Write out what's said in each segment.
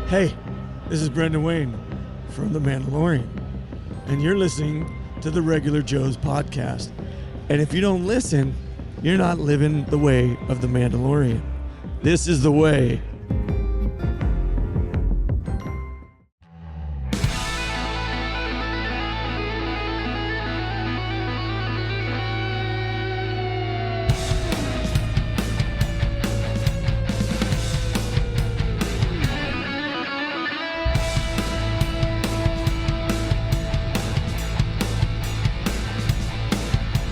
Hey, this is Brendon Wayne from The Mandalorian, and you're listening to the Regular Joe's podcast. And if you don't listen, you're not living the way of The Mandalorian. This is the way.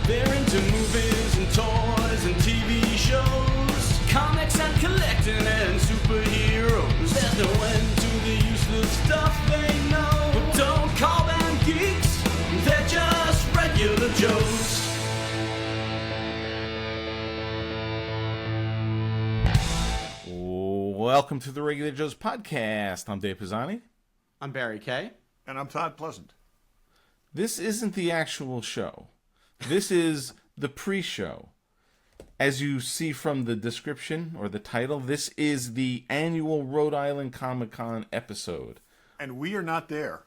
They're into movies and toys and TV shows, comics and collecting and superheroes. There's no end to the useless stuff they know. But don't call them geeks, they're just regular Joes. Welcome to the Regular Joe's podcast. I'm Dave Pisani. I'm Barry Kay. And I'm Todd Pleasant. This isn't the actual show. This is the pre-show. As you see from the description or the title, this is the annual Rhode Island Comic Con episode. And we are not there.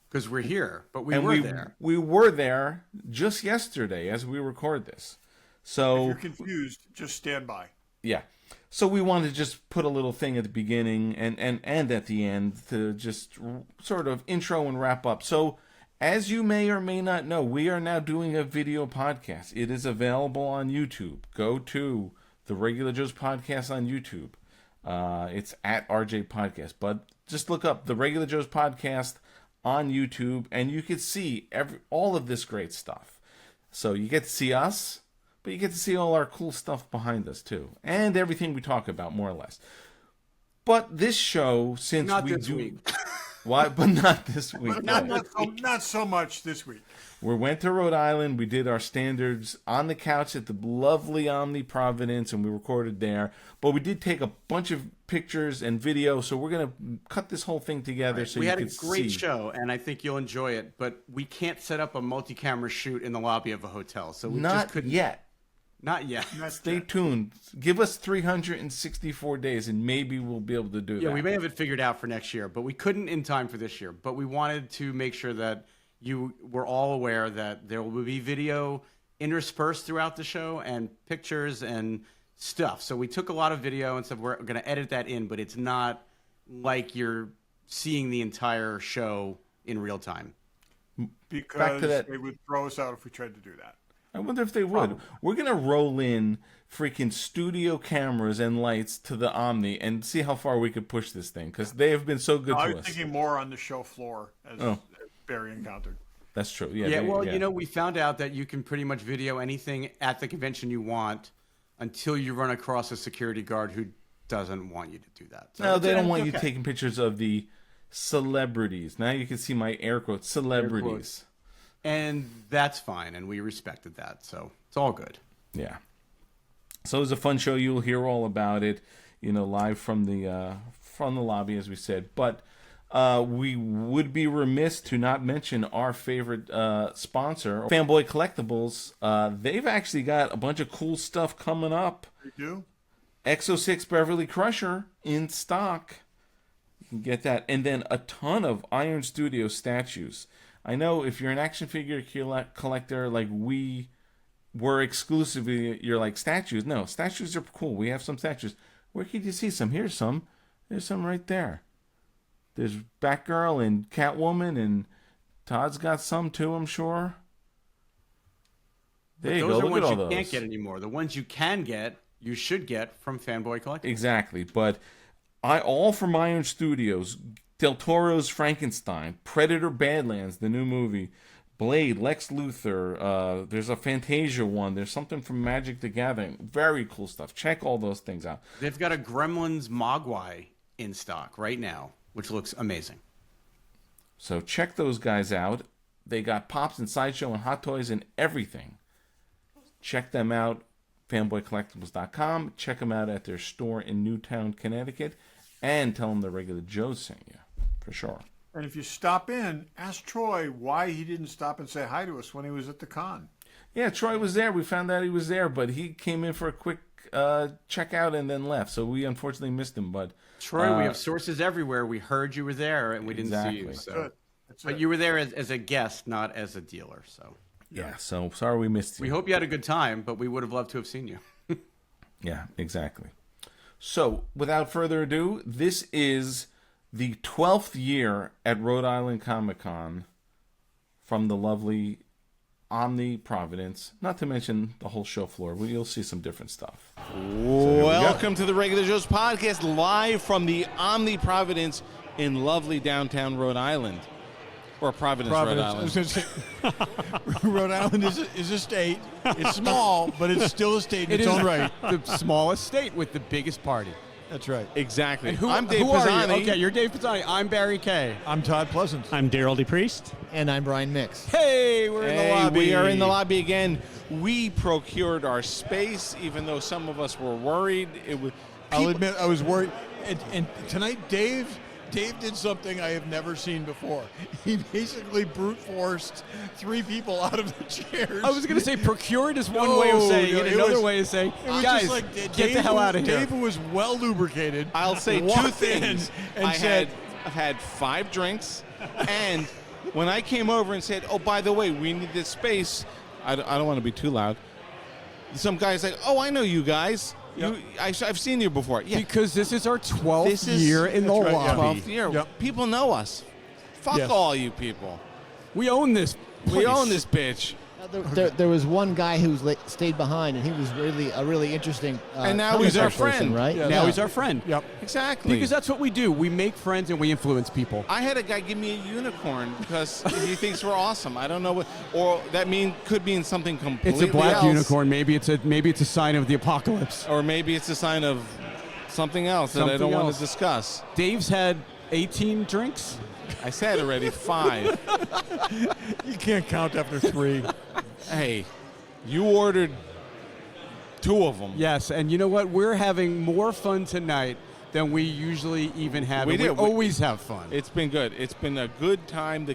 Because we're here, but we were there. We were there just yesterday as we record this. So If you're confused, just stand by. yeah. So we wanted to just put a little thing at the beginning and at the end to just sort of intro and wrap up. So as you may or may not know, we are now doing a video podcast. It is available on YouTube. Go to the Regular Joe's podcast on YouTube. It's at RJ Podcast. But just look up the Regular Joe's podcast on YouTube, and you can see all of this great stuff. So you get to see us, but you get to see all our cool stuff behind us too, and everything we talk about, more or less. But this show, since Not we this do, week. why? But not this week. Not so much this week. We went to Rhode Island. We did our standards on the couch at the lovely Omni Providence, and we recorded there. But we did take a bunch of pictures and video, so we're gonna cut this whole thing together. So We you had a can great see. show, and I think you'll enjoy it, but we can't set up a multi-camera shoot in the lobby of a hotel, so we just Not couldn't. yet. Not yet. Stay tuned. Give us 364 days, and maybe we'll be able to do that. Yeah, we may have it figured out for next year, but we couldn't in time for this year. But we wanted to make sure that you were all aware that there will be video interspersed throughout the show and pictures and stuff. So we took a lot of video and said we're going to edit that in, but it's not like you're seeing the entire show in real time. Because that. they would throw us out if we tried to do that. I wonder if they would. We're going to roll in freaking studio cameras and lights to the Omni and see how far we could push this thing, because they have been so good I to was us. thinking more on the show floor as Barry encountered. That's true. Yeah, you know, we found out that you can pretty much video anything at the convention you want until you run across a security guard who doesn't want you to do that. So No, they don't want you okay. taking pictures of the celebrities. Now you can see my air quotes, celebrities. And that's fine, and we respected that, so it's all good. Yeah. So it was a fun show. You'll hear all about it, live from the lobby, as we said. But we would be remiss to not mention our favorite sponsor, Fanboy Collectibles. They've actually got a bunch of cool stuff coming up. You do? Exo-6 Beverly Crusher in stock. You can get that. And then a ton of Iron Studio statues. I know if you're an action figure collector like we were exclusively, you're like, statues. No, statues are cool. We have some statues. Where can you see some? Here's some. There's some right there. There's Batgirl and Catwoman, and Todd's got some too, I'm sure. There you go. Those are Look at ones all you those. can't get anymore. The ones you can get, you should get from Fanboy Collectibles. Exactly. But all from Iron Studios. Del Toro's Frankenstein, Predator Badlands, the new movie, Blade, Lex Luthor, there's a Fantasia one, there's something from Magic the Gathering. Very cool stuff. Check all those things out. They've got a Gremlins Mogwai in stock right now, which looks amazing. So check those guys out. They got Pops and Sideshow and Hot Toys and everything. Check them out, fanboycollectibles.com. Check them out at their store in Newtown, Connecticut, and tell them the Regular Joe sent you. For sure. And if you stop in, ask Troy why he didn't stop and say hi to us when he was at the con. Yeah, Troy was there. We found out he was there, but he came in for a quick check out and then left. So we unfortunately missed him. But Troy, we have sources everywhere. We heard you were there, and we didn't see you. Exactly. So. But you were there as a guest, not as a dealer. So yeah, so sorry we missed you. we hope you had a good time, but we would have loved to have seen you. Yeah, exactly. So without further ado, this is the 12th year at Rhode Island Comic Con from the lovely Omni Providence, not to mention the whole show floor. You'll see some different stuff. Welcome to the Regular Joe's podcast, live from the Omni Providence in lovely downtown Rhode Island. Or Providence, Rhode I was Island. going to say, Rhode Island is a state. It's small, but it's still a state in its own right. The smallest state with the biggest party. That's right. Exactly. I'm Dave Pisani. Okay, you're Dave Pisani. I'm Barry Kay. I'm Todd Pleasant. I'm Darryl DePriest. And I'm Brian Mix. Hey, we're in the lobby. We are in the lobby again. We procured our space, even though some of us were worried. I'll admit I was worried. And tonight, Dave did something I have never seen before. He basically brute forced 3 people out of the chairs. I was going to say procured is one way of saying it. Another way is saying, it was guys, just like, get the hell out of here. Dave was well lubricated. I'll say 2 walked things. in and I've said, had 5 drinks, and when I came over and said, "Oh, by the way, we need this space," I don't want to be too loud. Some guy's like, "Oh, I know you guys. Yep. I've seen you before." Yeah, Because this is our 12th year in the that's right, yeah. lobby. 12th year. Yep. People know us. Fuck Yes. all you people. We own this place. We own this bitch. There was one guy who stayed behind, and he was really a really interesting. And now comic he's our book person, friend. right? Yeah. Now he's our friend. Yep. Exactly. Because that's what we do. We make friends and we influence people. I had a guy give me a unicorn because he thinks we're awesome. I don't know what, or that could mean something completely It's a black else. unicorn. Maybe it's a sign of the apocalypse. Or maybe it's a sign of something else that I Something don't want else. to discuss. Dave's had 18 drinks. I said already 5. You can't count after 3. Hey, you ordered 2 of them. Yes, and you know what? We're having more fun tonight than we usually even have. We and do. We always have fun. It's been good. It's been a good time.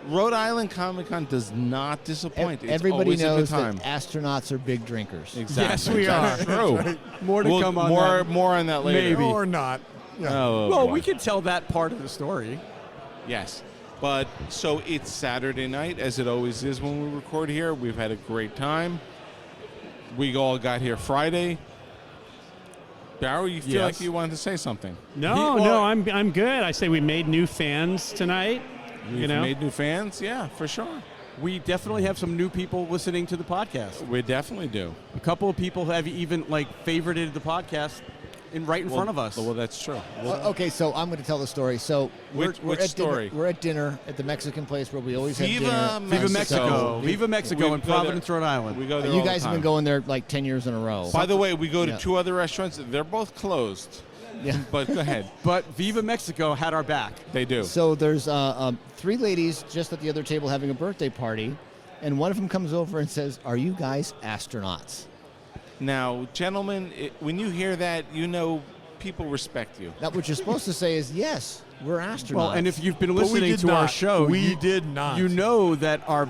Rhode Island Comic Con does not disappoint. It's Everybody always knows a good time. that astronauts are big drinkers. Exactly. Yes, we are. True. More to come on that. More on that later. Maybe. Or not. Yeah. Oh, Well, boy. we can tell that part of the story. Yes. But so it's Saturday night, as it always is when we record here. We've had a great time. We all got here Friday. Barrow, you feel Yes. like you wanted to say something? No, I'm good. I say we made new fans tonight. We've made new fans? Yeah, for sure. We definitely have some new people listening to the podcast. We definitely do. A couple of people have even favorited the podcast right in front of us. Well, that's true. Okay, so I'm going to tell the story. So we're Which at story? Dinner, we're at dinner at the Mexican place where we always have Viva dinner. Viva Mexico. So- Viva Mexico We in go there- Providence, Rhode Island. We go there You all guys the have been time. going there like 10 years in a row. By the way, we go to Yeah. 2 other restaurants. They're both closed. Yeah. But go ahead. But Viva Mexico had our back. They do. So there's 3 ladies just at the other table having a birthday party, and one of them comes over and says, "Are you guys astronauts?" Now, gentlemen, when you hear that, you know people respect you. That what you're supposed to say is, "Yes, we're astronauts." Well, and if you've been But we listening did to our not. show, We did not. You know that our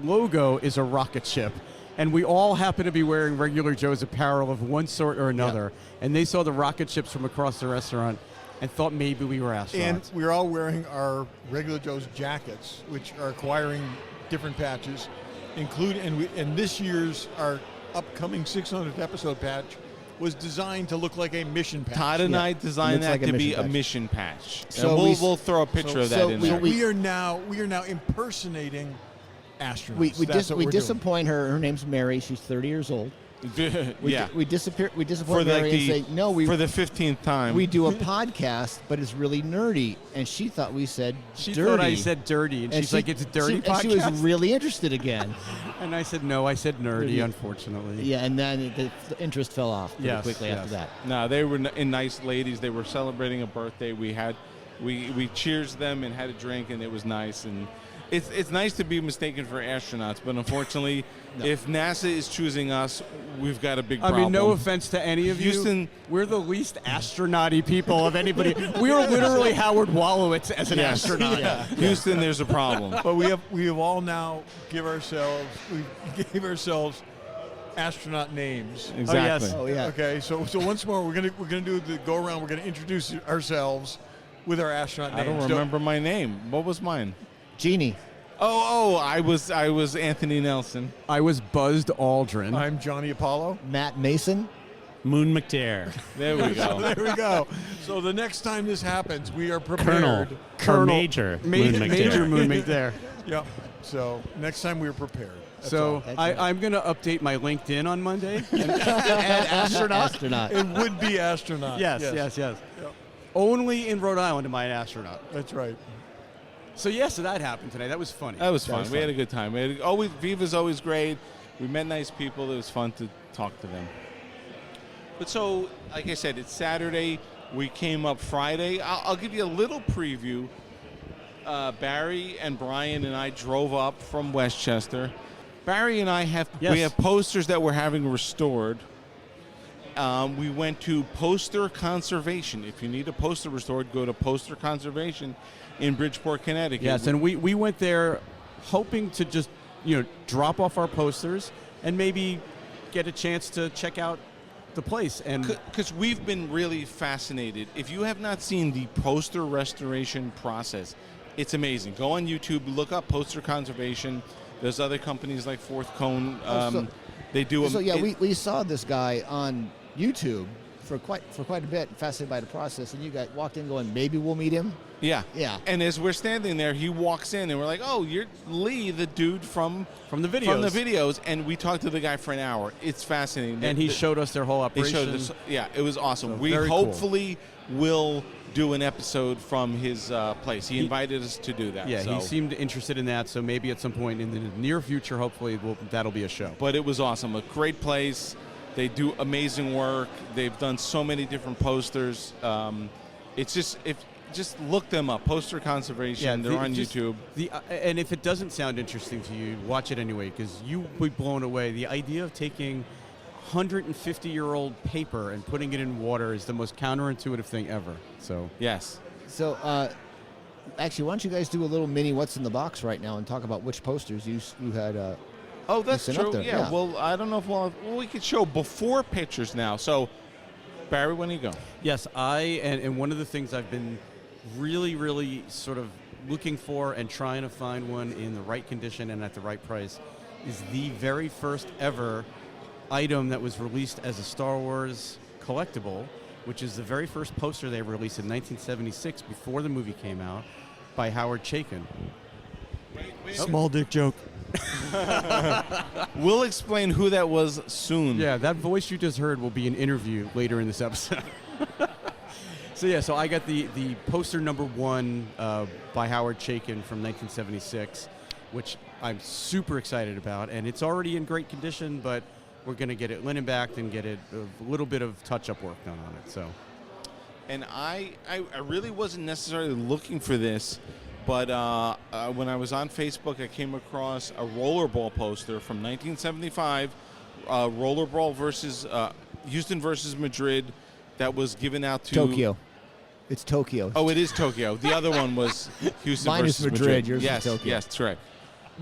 logo is a rocket ship, and we all happen to be wearing regular Joe's apparel of one sort or another. And they saw the rocket ships from across the restaurant and thought maybe we were astronauts. And we're all wearing our regular Joe's jackets, which are acquiring different patches, and this year's our upcoming 600th episode patch was designed to look like a mission patch. Todd and I designed Looks that like a to be mission a patch. mission patch. So and we- we'll throw a picture of that so in we- there. we are now impersonating astronauts. we That's what we're doing. disappoint her. Her name's Mary. She's 30 years old. yeah. We disappoint For Mary and say, "No, for the 15th time. we do a podcast, but it's really nerdy." And she thought we said she dirty. thought I said dirty, and she's like, "It's a dirty podcast." And she was really interested again. And I said, "No, I said nerdy, unfortunately." Yeah, and then the interest fell off pretty Yes, quickly yes. after that. No, they were nice ladies. They were celebrating a birthday. We cheersed them and had a drink, and it was nice. And it's nice to be mistaken for astronauts, but unfortunately, if NASA is choosing us, we've got a big I problem. mean, no offense to any of Houston- you. We're the least astronaut-y people of anybody. We are literally Howard Wolowitz as an Yes. astronaut. Houston, there's a problem. But we have all now gave ourselves astronaut names. Exactly. Oh yeah. Okay, so once more, we're gonna do the go around. We're gonna introduce ourselves with our astronaut I names. don't remember my name. What was mine? Genie. Oh, I was Anthony Nelson. I was Buzzed Aldrin. I'm Johnny Apollo. Matt Mason. Moon McDare. There we So go. there we go. So the next time this happens, we are prepared. Colonel. Or Major. Moon McDare. Major Moon McDare. Yep. So next time we are prepared. That's So all. That's right. I'm going to update my LinkedIn on Monday. and add astronaut. It would be astronaut. Yes. Yep. Only in Rhode Island am I an astronaut. That's right. So that happened today. That was funny. That was fun. was We had fun. a good time. Viva's always great. We met nice people. It was fun to talk to them. But so, like I said, it's Saturday. We came up Friday. I'll give you a little preview. Barry and Brian and I drove up from Westchester. Barry and I we have posters that we're having restored. We went to Poster Conservation. If you need a poster restored, go to Poster Conservation in Bridgeport, Connecticut. Yes, and we went there hoping to just drop off our posters and maybe get a chance to check out the place. And because we've been really fascinated. If you have not seen the poster restoration process, it's amazing. Go on YouTube, look up Poster Conservation. There's other companies like Fourth Cone. They do. So yeah, we saw this guy on YouTube for quite a bit, fascinated by the process, and you guys walked in going, maybe we'll meet him. Yeah. Yeah. And as we're standing there, he walks in, and we're like, "Oh, you're Lee, the dude from the videos. From the videos." And we talked to the guy for an hour. It's fascinating. And he showed us their whole They operation. showed us. Yeah, it was awesome. So We very cool. hopefully will do an episode from his place. He invited us to do that. Yeah, so. he seemed interested in that, so maybe at some point in the near future, hopefully, that'll be a show. But it was awesome. A great place. They do amazing work. They've done so many different posters. It's just look them up. Poster Conservation. They're on YouTube. And if it doesn't sound interesting to you, watch it anyway, because you will be blown away. The idea of taking 150-year-old paper and putting it in water is the most counterintuitive thing ever. So Yes. So actually, why don't you guys do a little mini what's in the box right now and talk about which posters you had. Oh, that's sent up true. there, Yeah. yeah. Well, I don't know if we could show before pictures now. So, Barry, when do you go? yes, and one of the things I've been really, really sort of looking for and trying to find one in the right condition and at the right price is the very first ever item that was released as a Star Wars collectible, which is the very first poster they released in 1976 before the movie came out by Howard Chaykin. Small dick joke. We'll explain who that was soon. Yeah, that voice you just heard will be an interview later in this episode. So I got the poster number 1 by Howard Chaykin from 1976, which I'm super excited about, and it's already in great condition, but we're going to get it linen backed and get it a little bit of touch-up work done on it. So, And I really wasn't necessarily looking for this, but when I was on Facebook, I came across a rollerball poster from 1975, rollerball versus Houston versus Madrid, that was given out to Tokyo. It's Tokyo. Oh, it is Tokyo. The other one was Houston Mine is versus Madrid, yours is yes, Tokyo. yes, that's right.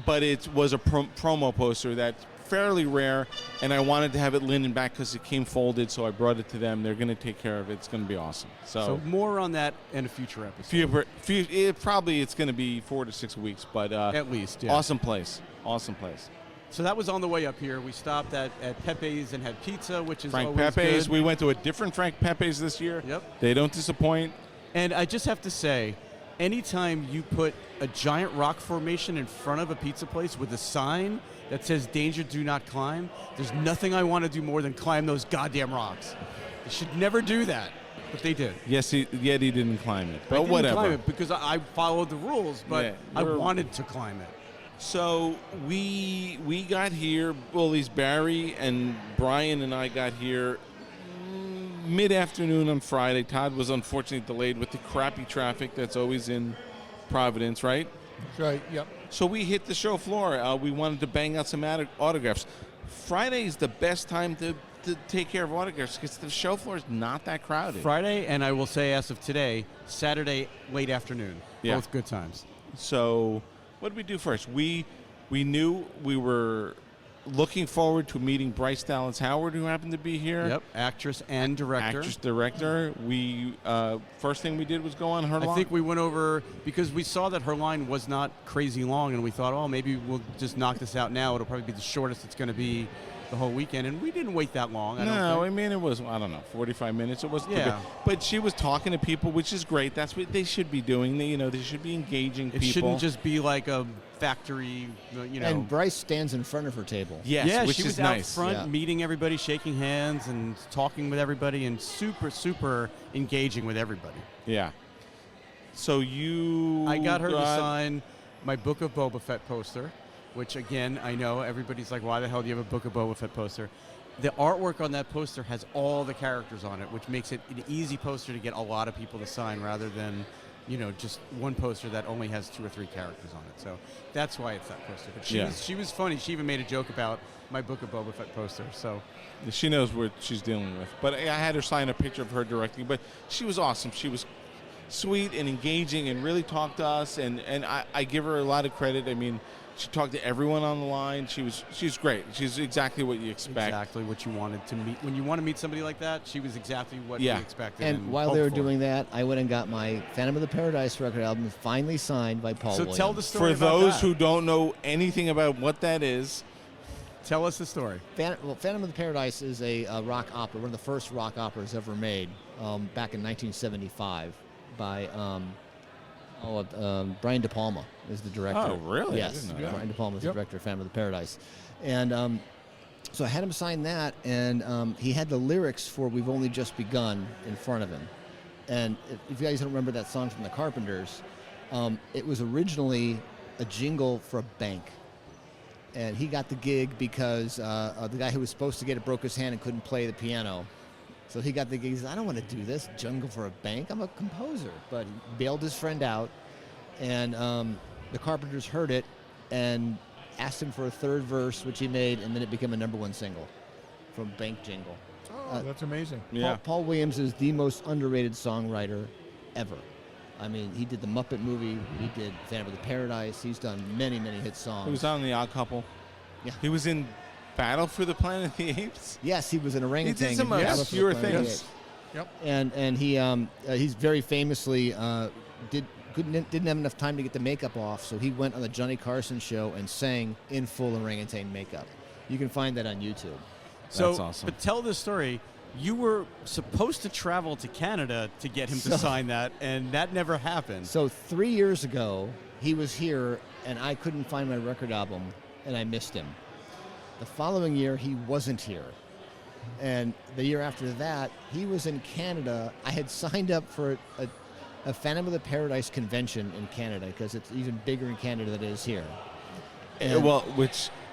But it was a promo poster that's fairly rare, and I wanted to have it linen back because it came folded, so I brought it to them. They're going to take care of it. It's going to be awesome. so more on that in a future episode. It's going to be 4 to 6 weeks, but At least, yeah. awesome place. Awesome place. So that was on the way up here. We stopped at Pepe's and had pizza, which is Frank always Pepe's. good. We went to a different Frank Pepe's this year. Yep. They don't disappoint. And I just have to say, anytime you put a giant rock formation in front of a pizza place with a sign that says "Danger, do not climb," there's nothing I want to do more than climb those goddamn rocks. They should never do that, but they did. Yes, yet he didn't climb it. I But didn't whatever. climb it because I followed the rules, but Yeah, I you're- wanted to climb it. So we got here, well, at least Barry and Brian and I got here mid-afternoon on Friday. Todd was unfortunately delayed with the crappy traffic that's always in Providence, right? That's right. Yep. So we hit the show floor. We wanted to bang out some autographs. Friday is the best time to take care of autographs because the show floor is not that crowded. Friday, and I will say as of today, Saturday late afternoon. Yeah. Both good times. So what did we do first? We knew we were looking forward to meeting Bryce Dallas Howard, who happened to be here. Yep, actress and director. Actress, director. We first thing we did was go on her line. I think we went over because we saw that her line was not crazy long, and we thought, oh, maybe we'll just knock this out now. It'll probably be the shortest it's going to be the whole weekend, and we didn't wait that long. I mean, it was, I don't know, 45 minutes. It wasn't too good. But she was talking to people, which is great. That's what they should be doing. They should be engaging people. It shouldn't just be like a factory, And Bryce stands in front of her table. Yes, which she was is out nice. front, meeting everybody, shaking hands, and talking with everybody, and super, super engaging with everybody. Yeah. So I got her to sign my Book of Boba Fett poster, which, again, I know everybody's like, why the hell do you have a Book of Boba Fett poster? The artwork on that poster has all the characters on it, which makes it an easy poster to get a lot of people to sign rather than, just one poster that only has 2 or 3 characters on it. So that's why it's that poster. But she was funny. She even made a joke about my Book of Boba Fett poster. So she knows what she's dealing with. But I had her sign a picture of her directing. But she was awesome. She was sweet and engaging and really talked to us. And I give her a lot of credit. I mean, she talked to everyone on the line. She's great. She's exactly what you expect. Exactly what you wanted to meet. When you want to meet somebody like that, she was exactly what you expected. And while they were doing that, I went and got my Phantom of the Paradise record album finally signed by Paul Williams. So tell the story For those who don't know anything about what that is, tell us the story. Phantom of the Paradise is a rock opera, one of the first rock operas ever made, back in 1975 by Brian De Palma is the director. Oh, really? Yes, Brian De Palma is the director of Phantom of the Paradise. And so I had him sign that, and he had the lyrics for We've Only Just Begun in front of him. And if you guys don't remember that song from the Carpenters, it was originally a jingle for a bank. And he got the gig because the guy who was supposed to get it broke his hand and couldn't play the piano. So he got the gig. He said, I don't want to do this jungle for a bank. I'm a composer. But he bailed his friend out, and the Carpenters heard it and asked him for a third verse, which he made, and then it became a #1 single from Bank Jingle. Oh, that's amazing. Yeah. Paul Williams is the most underrated songwriter ever. I mean, he did the Muppet movie. He did Phantom of the Paradise. He's done many, many hit songs. he was on The Odd Couple. Yeah. He was in Battle for the Planet of the Apes. Yes, he was an orangutan. He did some in Battle for the obscure Planet of the things. Apes. Yep. And he's very famously didn't have enough time to get the makeup off, so he went on the Johnny Carson show and sang in full orangutan makeup. You can find that on YouTube. So, That's awesome. But tell this story. You were supposed to travel to Canada to get him to sign that, and that never happened. So 3 years ago, he was here, and I couldn't find my record album, and I missed him. The following year, he wasn't here. And the year after that, he was in Canada. I had signed up for a Phantom of the Paradise convention in Canada because it's even bigger in Canada than it is here. And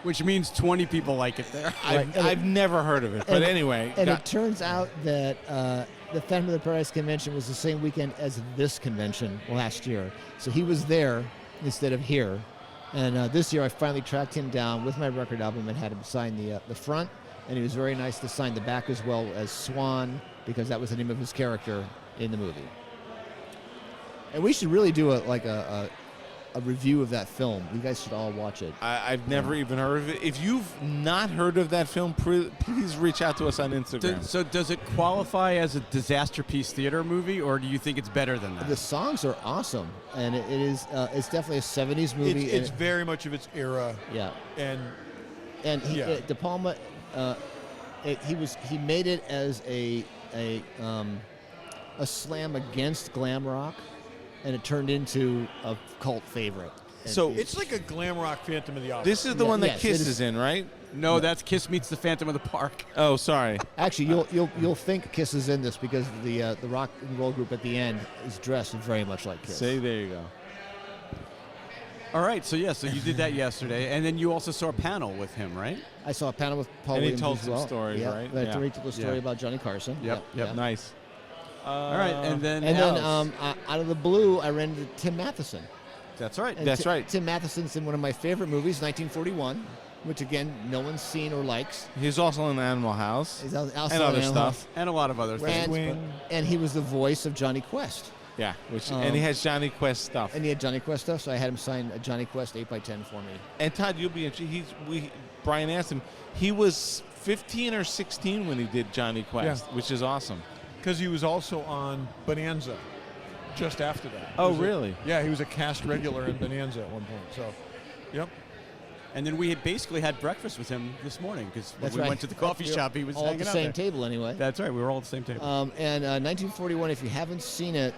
Which means 20 people like it there. I've never heard of it. But anyway. And it turns out that the Phantom of the Paradise convention was the same weekend as this convention last year. So he was there instead of here. And this year I finally tracked him down with my record album and had him sign the front. And he was very nice to sign the back as well as Swan, because that was the name of his character in the movie. And we should really do a review of that film. You guys should all watch it. I've never even heard of it. If you've not heard of that film, please reach out to us on Instagram. So does it qualify as a disaster piece theater movie, or do you think it's better than that? The songs are awesome, and it is it's definitely a 70s movie. It's very much of its era. Yeah. And De Palma, he made it as a slam against glam rock, and it turned into a cult favorite. So it's like a glam rock Phantom of the Opera. This is the one that Yes, Kiss it is in, right? No, that's Kiss Meets the Phantom of the Park. Oh, sorry. Actually, you'll think Kiss is in this because the rock and roll group at the end is dressed very much like Kiss. Say, there you go. All right, so you did that yesterday, and then you also saw a panel with him, right? I saw a panel with Paul And he Williams told as some well. stories, yeah. right? Yeah. Yeah. He told a story Yeah. about Johnny Carson. Yep. Nice. All right, and then out of the blue, I ran into Tim Matheson. That's right. And That's right. Tim Matheson's in one of my favorite movies, 1941, which again no one's seen or likes. He's also in Animal House He's also and in other Animal stuff. And a lot of other things. And he was the voice of Johnny Quest. Yeah, and he has Johnny Quest stuff. And he had Johnny Quest stuff, so I had him sign a Johnny Quest 8x10 for me. And Todd, you'll be interested. Brian asked him, he was 15 or 16 when he did Johnny Quest, which is awesome. Because he was also on Bonanza just after that. Oh, really? Yeah, he was a cast regular in Bonanza at one point. So, yep. And then we had basically had breakfast with him this morning because when That's we right. went to the coffee shop, he was all at hanging the out same there. table anyway. That's right. We were all at the same table. And 1941, if you haven't seen it,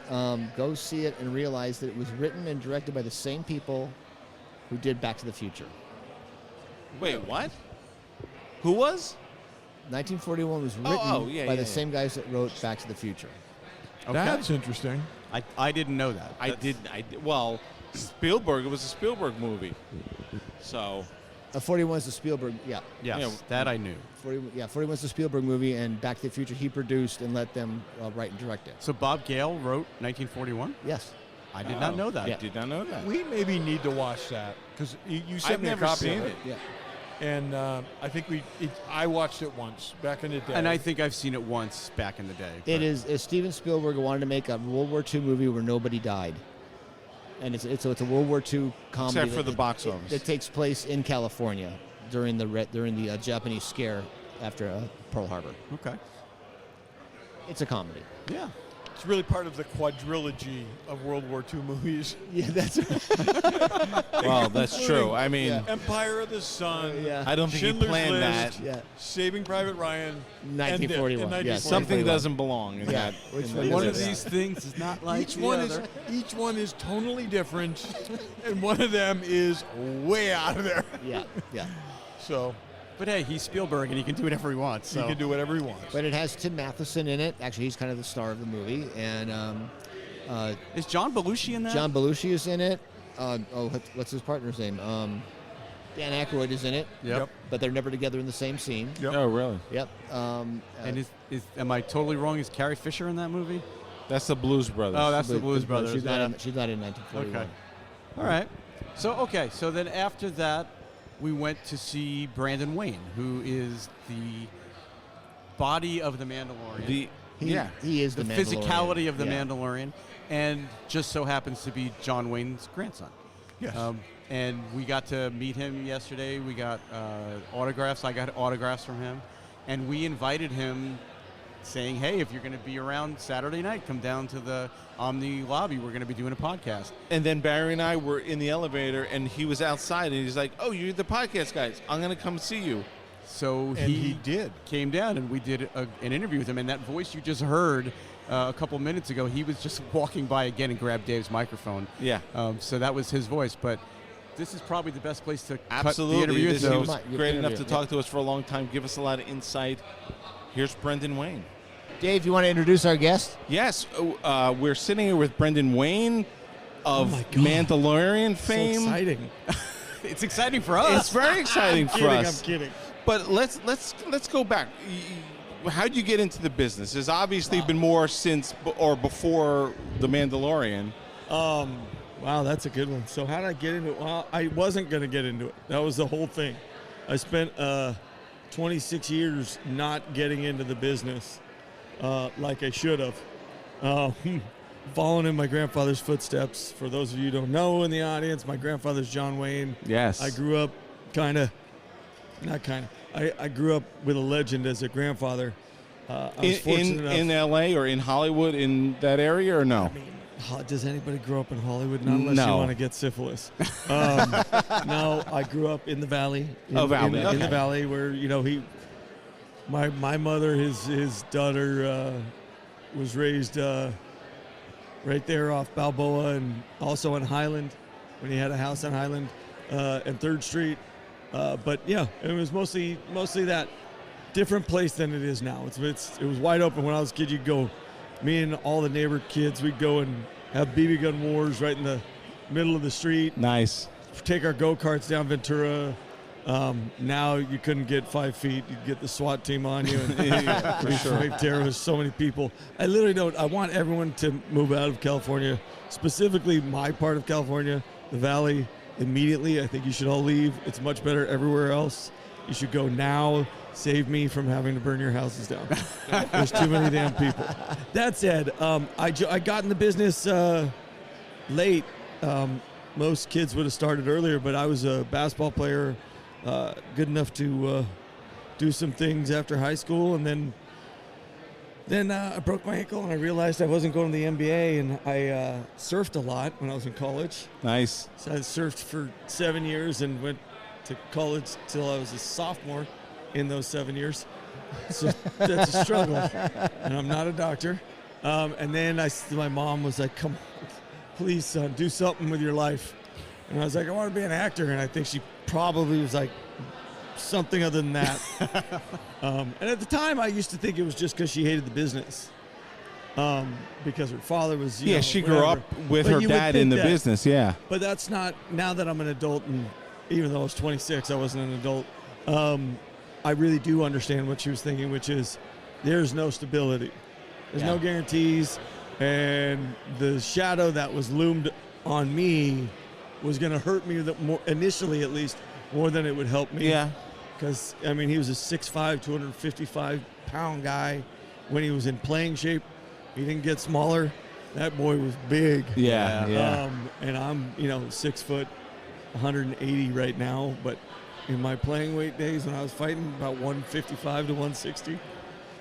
go see it and realize that it was written and directed by the same people who did Back to the Future. Wait, what? Who was? 1941 was written by the same guys that wrote Back to the Future. Okay. That's interesting. I didn't know that. I did. Well, Spielberg. It was a Spielberg movie. So. 41 is the Spielberg. Yes, Yeah. that I knew. 41 was the Spielberg movie, and Back to the Future he produced and let them write and direct it. So Bob Gale wrote 1941? Yes. I did not know that. I did not know that. We maybe need to watch that because you sent I've me a never copy seen of it. Yeah. And I think I watched it once back in the day. And I think I've seen it once back in the day. It is Steven Spielberg wanted to make a World War II movie where nobody died. And it's a World War II comedy. Except for the box office. That takes place in California during the Japanese scare after Pearl Harbor. Okay. It's a comedy. Yeah. It's really part of the quadrilogy of World War II movies. Yeah, that's Well, that's true. I mean, Yeah. Empire of the Sun. Yeah. I don't think Schindler's he planned List, that. Yeah. Saving Private Ryan. 1941. And Yes. Something 41. doesn't belong in Yeah. that. Which in one that One is of it? these things is not like Each the one other. each one is tonally different, and one of them is way out of there. Yeah, yeah. So But hey, he's Spielberg and he can do whatever he wants. So. he can do whatever he wants. But it has Tim Matheson in it. Actually, he's kind of the star of the movie. And Is John Belushi in that? John Belushi is in it. What's his partner's name? Dan Aykroyd is in it. Yep. But they're never together in the same scene. Yep. Oh, really? Yep. And am I totally wrong? Is Carrie Fisher in that movie? That's the Blues Brothers. Oh, that's the Blues Brothers. She's not yeah. in 1941. Okay. All right. So then after that, we went to see Brendon Wayne, who is the body of the Mandalorian. He is the Mandalorian. physicality of the Yeah. Mandalorian, and just so happens to be John Wayne's grandson. Yes. And we got to meet him yesterday. We got autographs. I got autographs from him. And we invited him saying, hey, if you're going to be around Saturday night, come down to the Omni lobby. We're going to be doing a podcast. And then Barry and I were in the elevator, and he was outside, and he's like, "Oh, you're the podcast guys. I'm gonna come see you." So And he did. came down, and we did an interview with him. And that voice you just heard a couple minutes ago, he was just walking by again and grabbed Dave's microphone. Yeah. So that was his voice. But this is probably the best place to cut the Absolutely. interview. He So was Good great enough to interview, talk to us for a long time, give us a lot of insight. Here's Brendon Wayne. Dave, you want to introduce our guest? Yes, we're sitting here with Brendon Wayne of Oh my God. Mandalorian So fame. exciting. it's exciting for us. It's very exciting for us. I'm kidding. But let's go back. How'd you get into the business? There's obviously been more since or before the Mandalorian. Wow, that's a good one. So how did I get into it? Well, I wasn't going to get into it. That was the whole thing. I spent 26 years not getting into the business like I should have. Following in my grandfather's footsteps. For those of you who don't know in the audience, my grandfather's John Wayne. Yes. I grew up I grew up with a legend as a grandfather. I was fortunate enough. in L.A. or in Hollywood, in that area, or no? Does anybody grow up in Hollywood? Not unless No. you want to get syphilis. No, I grew up in the Valley. In Oh, Valley, in okay. the Valley, where my mother, his daughter, was raised right there off Balboa, and also on Highland, when he had a house on Highland and 3rd Street. But yeah, it was mostly that. Different place than it is now. It was wide open when I was a kid. You'd go, me and all the neighbor kids, we'd go and have BB gun wars right in the middle of the street. Nice. Take our go-karts down Ventura. Now you couldn't get 5 feet. You'd get the SWAT team on you. And for sure. There was so many people. I literally don't. I want everyone to move out of California, specifically my part of California, the Valley, immediately. I think you should all leave. It's much better everywhere else. You should go now. Save me from having to burn your houses down. There's too many damn people. That said, I got in the business late. Most kids would have started earlier, but I was a basketball player good enough to do some things after high school, and then I broke my ankle, and I realized I wasn't going to the NBA, and I surfed a lot when I was in college. Nice. So I surfed for 7 years and went to college till I was a sophomore in those 7 years. So that's a struggle, and I'm not a doctor. And then my mom was like, "Come on, please, son, do something with your life." And I was like, "I want to be an actor," and I think she probably was like, something other than that. And at the time, I used to think it was just because she hated the business. Because her father was, you know, She grew whatever. up with But her you would dad think in the that. business, yeah. But that's not, now that I'm an adult, and even though I was 26, I wasn't an adult, I really do understand what she was thinking, which is there's no stability. There's no guarantees. And the shadow that was loomed on me was going to hurt me, more, initially at least, more than it would help me. Yeah. Because, I mean, he was a 6'5", 255-pound guy. When he was in playing shape, he didn't get smaller. That boy was big. Yeah. And I'm, 6 foot, 180 right now. But in my playing weight days when I was fighting, about 155 to 160.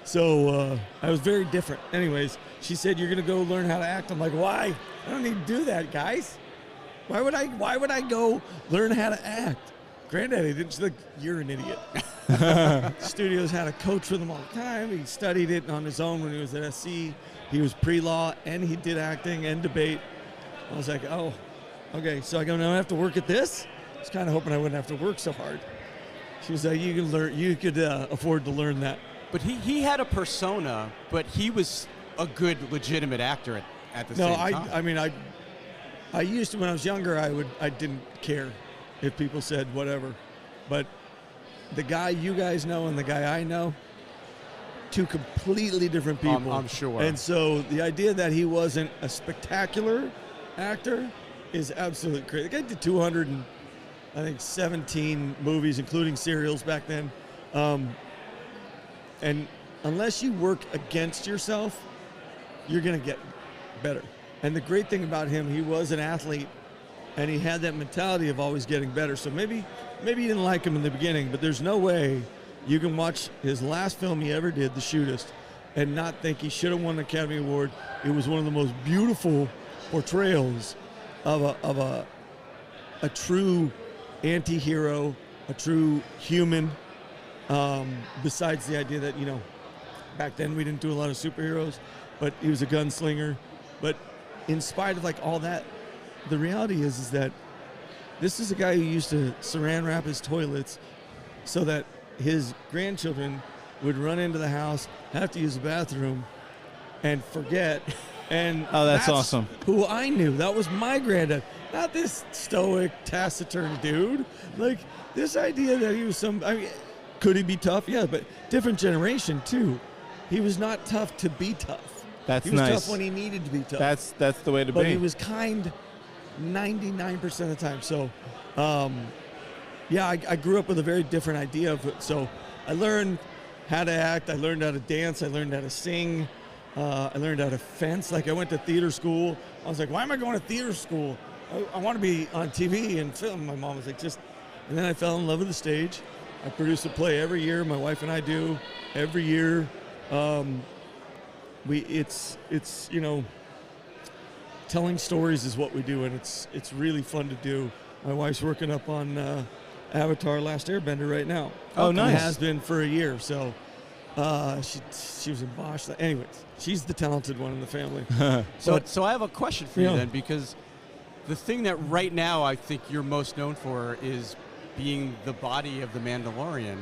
So I was very different. Anyways, she said, "You're going to go learn how to act." I'm like, "Why? I don't need to do that, guys. Why would I go learn how to act?" Granddaddy didn't. She's like, "You're an idiot." Studios had a coach with him all the time. He studied it on his own when he was at SC. He was pre-law, and he did acting and debate. I was like, "Oh, okay." So I go, "Now I have to work at this?" I was kind of hoping I wouldn't have to work so hard. She was like, "You can learn. You could afford to learn that." But he had a persona, but he was a good, legitimate actor at the same time. I mean, I used to, when I was younger, I didn't care if people said whatever. But the guy you guys know and the guy I know, two completely different people. I'm sure. And so the idea that he wasn't a spectacular actor is absolutely crazy. The guy did 217 movies, including serials back then. And unless you work against yourself, you're going to get better. And the great thing about him, he was an athlete, and he had that mentality of always getting better. So maybe you didn't like him in the beginning, but there's no way you can watch his last film he ever did, The Shootist, and not think he should have won an Academy Award. It was one of the most beautiful portrayals of a true anti-hero, a true human. Besides the idea that, back then we didn't do a lot of superheroes, but he was a gunslinger. But in spite of like all that, the reality is that this is a guy who used to saran wrap his toilets so that his grandchildren would run into the house, have to use the bathroom, and forget. And that's awesome. Who I knew. That was my granddad. Not this stoic, taciturn dude. Like, this idea that he was could he be tough? Yeah, but different generation, too. He was not tough to be tough. That's he was nice. tough when he needed to be tough. That's the way to But be. he was kind 99% of the time. So, I grew up with a very different idea of it. So I learned how to act. I learned how to dance. I learned how to sing. I learned how to fence. Like, I went to theater school. I was like, why am I going to theater school? I want to be on TV and film. My mom was like, and then I fell in love with the stage. I produce a play every year. My wife and I do every year. It's telling stories is what we do, and it's really fun to do. My wife's working up on Avatar: Last Airbender right now. Oh, nice. It has been for a year. So she was in Bosch. Anyways, she's the talented one in the family. So I have a question for you Yeah. then, because the thing that right now I think you're most known for is being the body of the Mandalorian.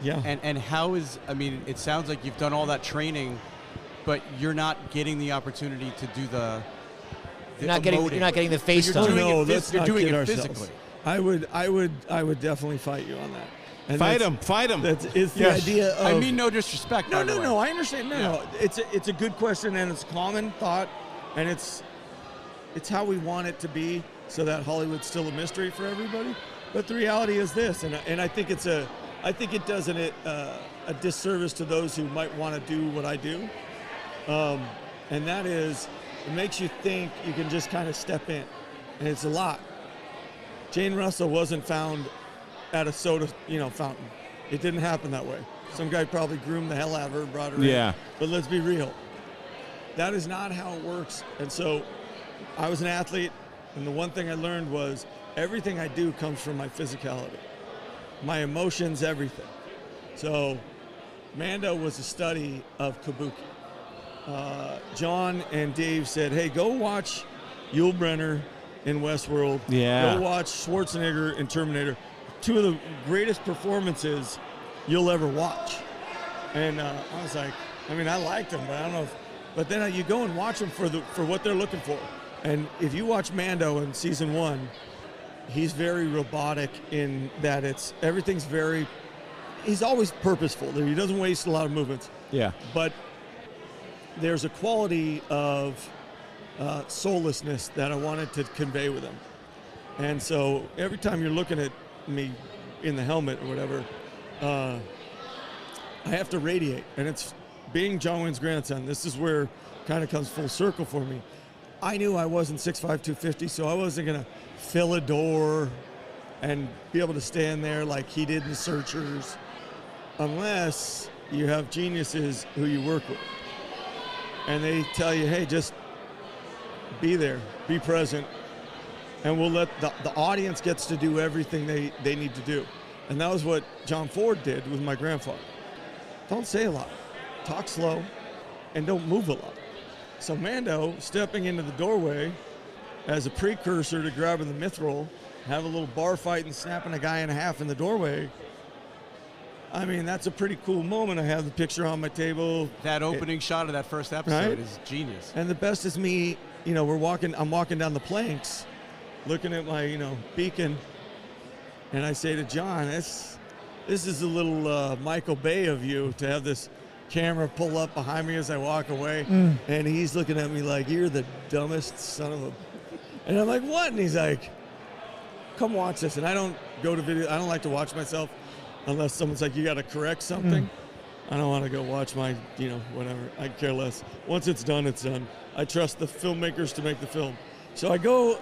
Yeah. And how is, it sounds like you've done all that training, but you're not getting the opportunity to do the You're not getting the face You're time. doing it let's you're not doing kid it ourselves. physically. I would definitely fight you on that. And Fight that's- him. It's the idea of. I mean no disrespect. by the way. No. I understand. No. It's a good question, and it's a common thought, and it's how we want it to be, so that Hollywood's still a mystery for everybody. But the reality is this, and I think it does a disservice to those who might want to do what I do, and that is, it makes you think you can just kind of step in, and it's a lot. Jane Russell wasn't found at a soda, fountain. It didn't happen that way. Some guy probably groomed the hell out of her and brought her Yeah. in. But let's be real. That is not how it works. And so I was an athlete, and the one thing I learned was everything I do comes from my physicality. My emotions, everything. So Mando was a study of kabuki. John and Dave said, hey, go watch Yul Brynner in Westworld. Yeah. Go watch Schwarzenegger in Terminator. Two of the greatest performances you'll ever watch. And I was like, I liked them, but I don't know but then you go and watch them for what they're looking for. And if you watch Mando in season 1, he's very robotic in that everything's he's always purposeful. He doesn't waste a lot of movements. Yeah. But there's a quality of soullessness that I wanted to convey with him. And so every time you're looking at me in the helmet or whatever, I have to radiate. And it's being John Wayne's grandson. This is where kind of comes full circle for me. I knew I wasn't 6'5", 250, so I wasn't going to fill a door and be able to stand there like he did in Searchers, unless you have geniuses who you work with. And they tell you, hey, just be there, be present, and we'll let the audience gets to do everything they need to do. And that was what John Ford did with my grandfather. Don't say a lot, talk slow, and don't move a lot. So Mando, stepping into the doorway as a precursor to grabbing the mithril, have a little bar fight and snapping a guy in half in the doorway. That's a pretty cool moment. I have the picture on my table. That opening shot of that first episode Right? is genius. And the best is me, I'm walking down the planks, looking at my, beacon, and I say to John, this is a little Michael Bay of you to have this camera pull up behind me as I walk away. And he's looking at me like, you're the dumbest son of a... And I'm like, what? And he's like, come watch this. And I don't go to video. I don't like to watch myself unless someone's like, you got to correct something. I don't want to go watch my, whatever. I care less. Once it's done, it's done. I trust the filmmakers to make the film. So I go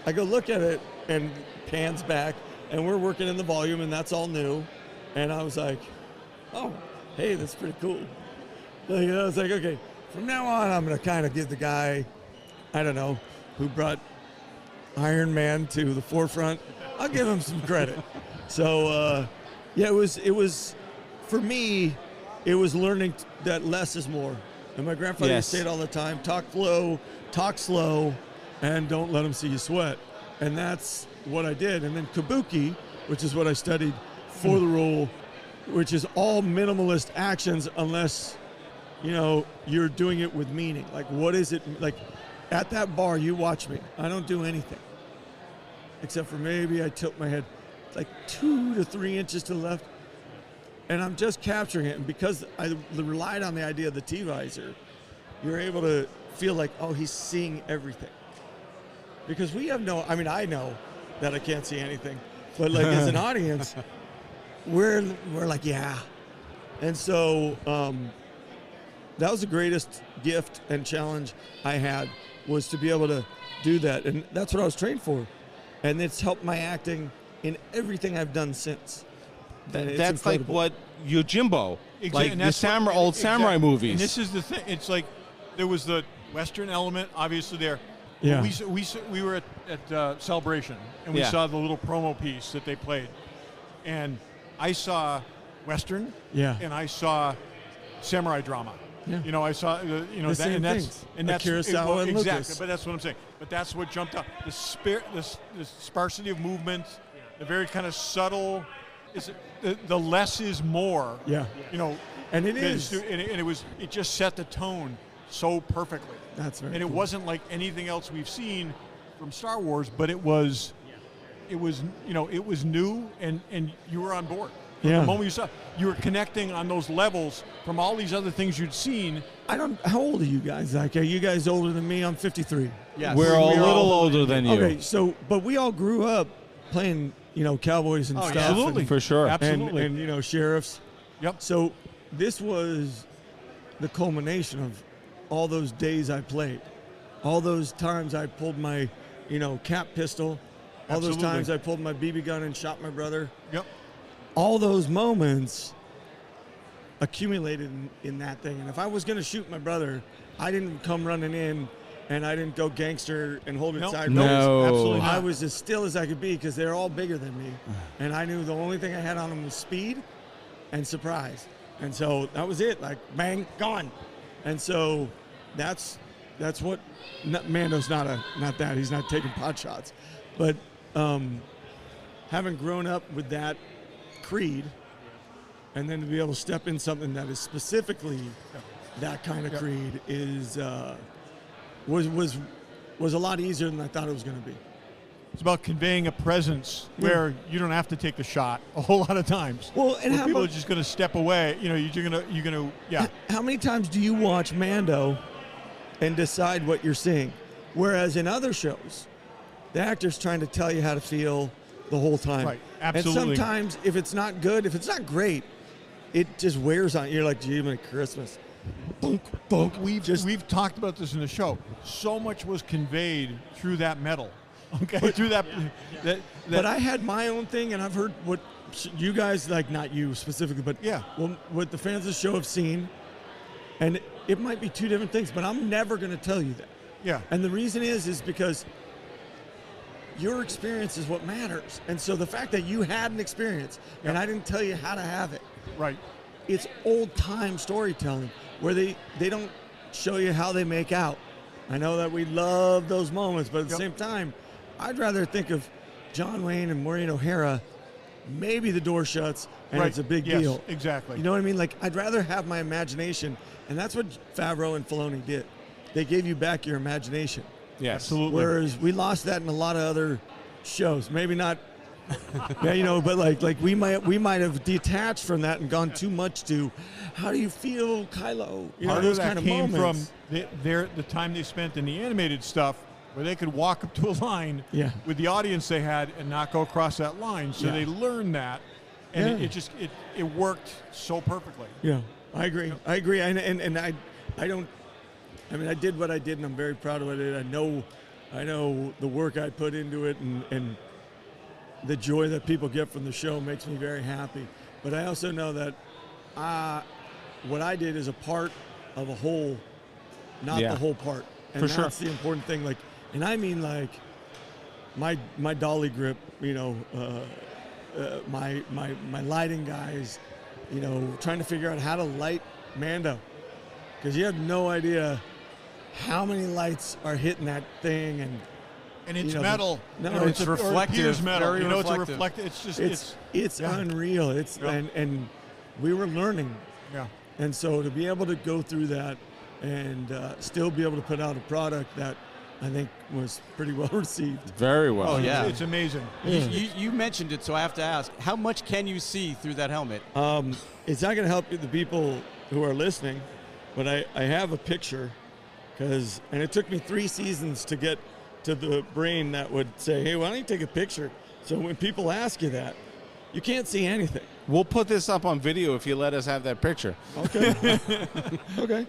look at it, and pans back, and we're working in the volume, and that's all new. And I was like, oh, hey, that's pretty cool. I was like, okay, from now on, I'm going to kind of give the guy, I don't know, who brought Iron Man to the forefront, I'll give him some credit. So, it was, for me, it was learning that less is more. And my grandfather used to say it all the time, talk slow, and don't let them see you sweat. And that's what I did. And then kabuki, which is what I studied for the role, which is all minimalist actions unless, you're doing it with meaning. Like, what is it? Like, at that bar, you watch me. I don't do anything. Except for maybe I tilt my head like 2 to 3 inches to the left. And I'm just capturing it. And because I relied on the idea of the T-visor, you're able to feel like, oh, he's seeing everything. Because we have I know that I can't see anything. But like as an audience, we're like, yeah. And so that was the greatest gift and challenge I had, was to be able to do that. And that's what I was trained for. And it's helped my acting in everything I've done since. That's like what Yojimbo, Exactly, like and the that's samurai movies. And this is the thing. It's like there was the Western element, obviously there. Yeah. We were at Celebration, and we saw the little promo piece that they played, and I saw Western, and I saw samurai drama. Yeah. I saw the that, same and that's things. and Like that's Kurosawa and exactly. Lucas. But that's what I'm saying. But that's what jumped out. The sparsity of movement, the very kind of subtle. The less is more. Yeah. And it is. And it just set the tone so perfectly. That's very And it cool. wasn't like anything else we've seen from Star Wars, but it was new, and you were on board. From Yeah. the moment you saw, you were connecting on those levels from all these other things you'd seen. How old are you guys? Like, are you guys older than me? I'm 53. Yes. We're a little older than you. Okay, so, but we all grew up playing, cowboys and stuff. absolutely. and- For sure. Absolutely. And sheriffs. Yep. So this was the culmination of all those days I played. All those times I pulled my, cap pistol All those Absolutely. times I pulled my BB gun and shot my brother. Yep. All those moments accumulated in that thing. And if I was going to shoot my brother, I didn't come running in and I didn't go gangster and hold it Nope. sideways. No. Absolutely not. I was as still as I could be because they're all bigger than me. And I knew the only thing I had on them was speed and surprise. And so that was it. Like, bang, gone. And so that's what Mando's not that. He's not taking pot shots. But having grown up with that creed and then to be able to step in something that is specifically that kind of creed is was a lot easier than I thought it was going to be. It's about conveying a presence where you don't have to take the shot a whole lot of times. Well, and where how people about- are just going to step away. You know, you're gonna. Yeah. How many times do you watch Mando and decide what you're seeing? Whereas in other shows, the actor's trying to tell you how to feel the whole time. Right, absolutely. And sometimes if it's not good, if it's not great, it just wears on you. You're like, gee, Christmas. Bunk, bunk. We've talked about this in the show. So much was conveyed through that metal. Okay, through that. But I had my own thing, and I've heard what you guys, like, not you specifically, but Yeah. what the fans of the show have seen, and it might be two different things, but I'm never going to tell you that. Yeah. And the reason is because your experience is what matters. And so the fact that you had an experience, and I didn't tell you how to have it, Right. it's old-time storytelling where they don't show you how they make out. I know that we love those moments, but at the same time, I'd rather think of John Wayne and Maureen O'Hara, maybe the door shuts and Right. it's a big Yes, deal. exactly. You know what I mean? Like, I'd rather have my imagination, and that's what Favreau and Filoni did. They gave you back your imagination. Yes. Absolutely. Whereas we lost that in a lot of other shows. Maybe not, yeah, you know, but like we might have detached from that and gone too much to, how do you feel, Kylo? You know, Part those of that kind of came moments. from the time they spent in the animated stuff, where they could walk up to a line Yeah. with the audience they had and not go across that line. So Yeah. they learned that, and Yeah. it worked so perfectly. Yeah, I agree. I agree. I don't. I mean, I did what I did, and I'm very proud of what I did. I know the work I put into it, and the joy that people get from the show makes me very happy. But I also know that what I did is a part of a whole, not Yeah. the whole part. And For sure. that's the important thing. Like, and I mean, like, my dolly grip, you know, my lighting guys, you know, trying to figure out how to light Mando, because you have no idea how many lights are hitting that thing, and And it's you know, metal. no, You know, it's or it reflective, appears metal. very you know, reflective. it's a reflective. It's just it's yeah. unreal. It's Yeah. and we were learning, yeah. and so to be able to go through that and still be able to put out a product that I think was pretty well received. Very well. Oh, yeah. It's amazing. You mentioned it, so I have to ask, how much can you see through that helmet? It's not going to help the people who are listening, but I have a picture, and it took me 3 seasons to get to the brain that would say, hey, why don't you take a picture? So when people ask you that, you can't see anything. We'll put this up on video if you let us have that picture. Okay. Okay.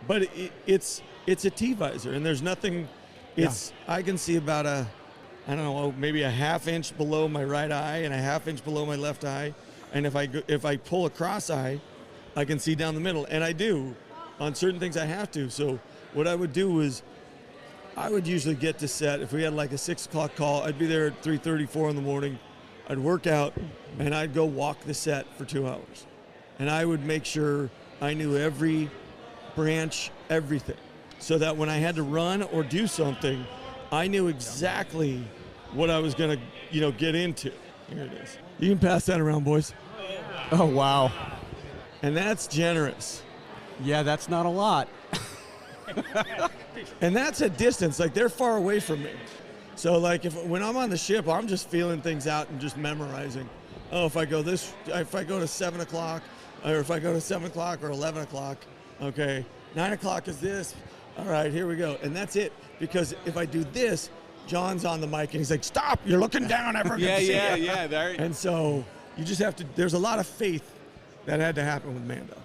But it's a T-visor, and there's nothing. I can see about I don't know, maybe a ½ inch below my right eye and a ½ inch below my left eye, and if I pull a cross eye, I can see down the middle, and I do. On certain things I have to. So what I would do is, I would usually get to set if we had like a 6 o'clock call. I'd be there at 3:34 in the morning. I'd work out, and I'd go walk the set for 2 hours, and I would make sure I knew every branch, everything, so that when I had to run or do something, I knew exactly what I was going to, get into. Here it is. You can pass that around, boys. Oh, wow. And that's generous. Yeah, that's not a lot. And that's a distance. Like, they're far away from me. So, like, when I'm on the ship, I'm just feeling things out and just memorizing. Oh, if I go to 7 o'clock, or if I go to 7 o'clock or 11 o'clock, okay, 9 o'clock is this. All right, here we go. And that's it. Because if I do this, John's on the mic and he's like, stop, you're looking down. Everyone can see you." yeah. There. And so you just have to, there's a lot of faith that had to happen with Mando.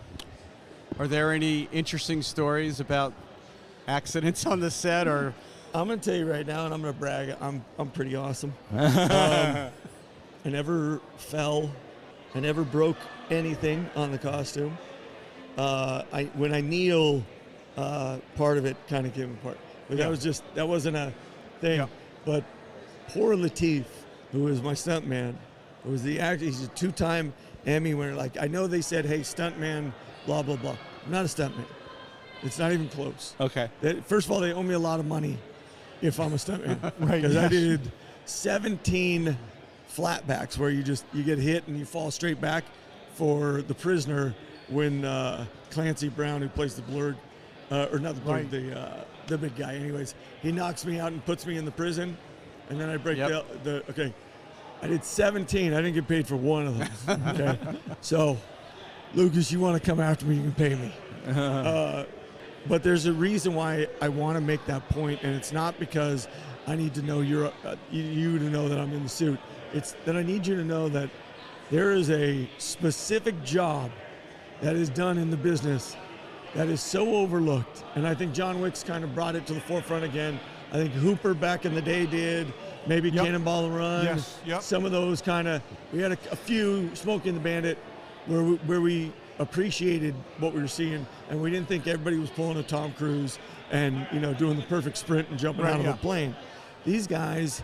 Are there any interesting stories about accidents on the set or I'm gonna tell you right now, and I'm gonna brag. I'm pretty awesome. I never fell. I never broke anything on the costume. When I kneel, part of it kind of came apart. But that wasn't a thing. Yeah. But poor Lateef, who was my stuntman, who was the actor. He's a 2-time Emmy winner. Like, I know they said, hey, stuntman, blah, blah, blah. I'm not a stuntman. It's not even close. Okay. First of all, they owe me a lot of money if I'm a stuntman. Right, Because I yes. did 17 flatbacks where you get hit and you fall straight back for The Prisoner when Clancy Brown, who plays the blurred, or not the blurred, the big guy anyways, he knocks me out and puts me in the prison, and then I break okay. I did 17. I didn't get paid for one of them. Okay. So, Lucas, you want to come after me, you can pay me. But there's a reason why I want to make that point, and it's not because I need to know you to know that I'm in the suit. It's that I need you to know that there is a specific job that is done in the business that is so overlooked. And I think John Wick's kind of brought it to the forefront again. I think Hooper back in the day did. Maybe Cannonball Run. Yes, yep. Some of those kind of, we had a few, Smokey and the Bandit, where we appreciated what we were seeing, and we didn't think everybody was pulling a Tom Cruise and doing the perfect sprint and jumping out of a plane. These guys,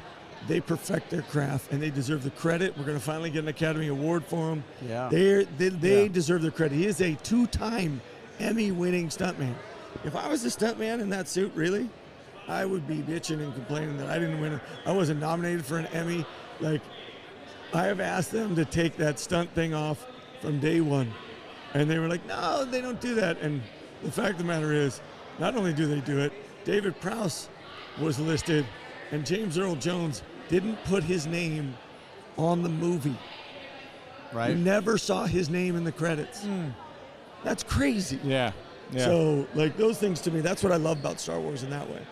they perfect their craft, and they deserve the credit. We're going to finally get an Academy Award for them. Yeah. They deserve their credit. He is a 2-time Emmy-winning stuntman. If I was a stuntman in that suit, really, I would be bitching and complaining that I didn't win. I wasn't nominated for an Emmy. Like, I have asked them to take that stunt thing off from day one. And they were like, no, they don't do that. And the fact of the matter is, not only do they do it, David Prowse was listed, and James Earl Jones didn't put his name on the movie. Right. You never saw his name in the credits. That's crazy. Yeah. So, like, those things to me, that's what I love about Star Wars in that way.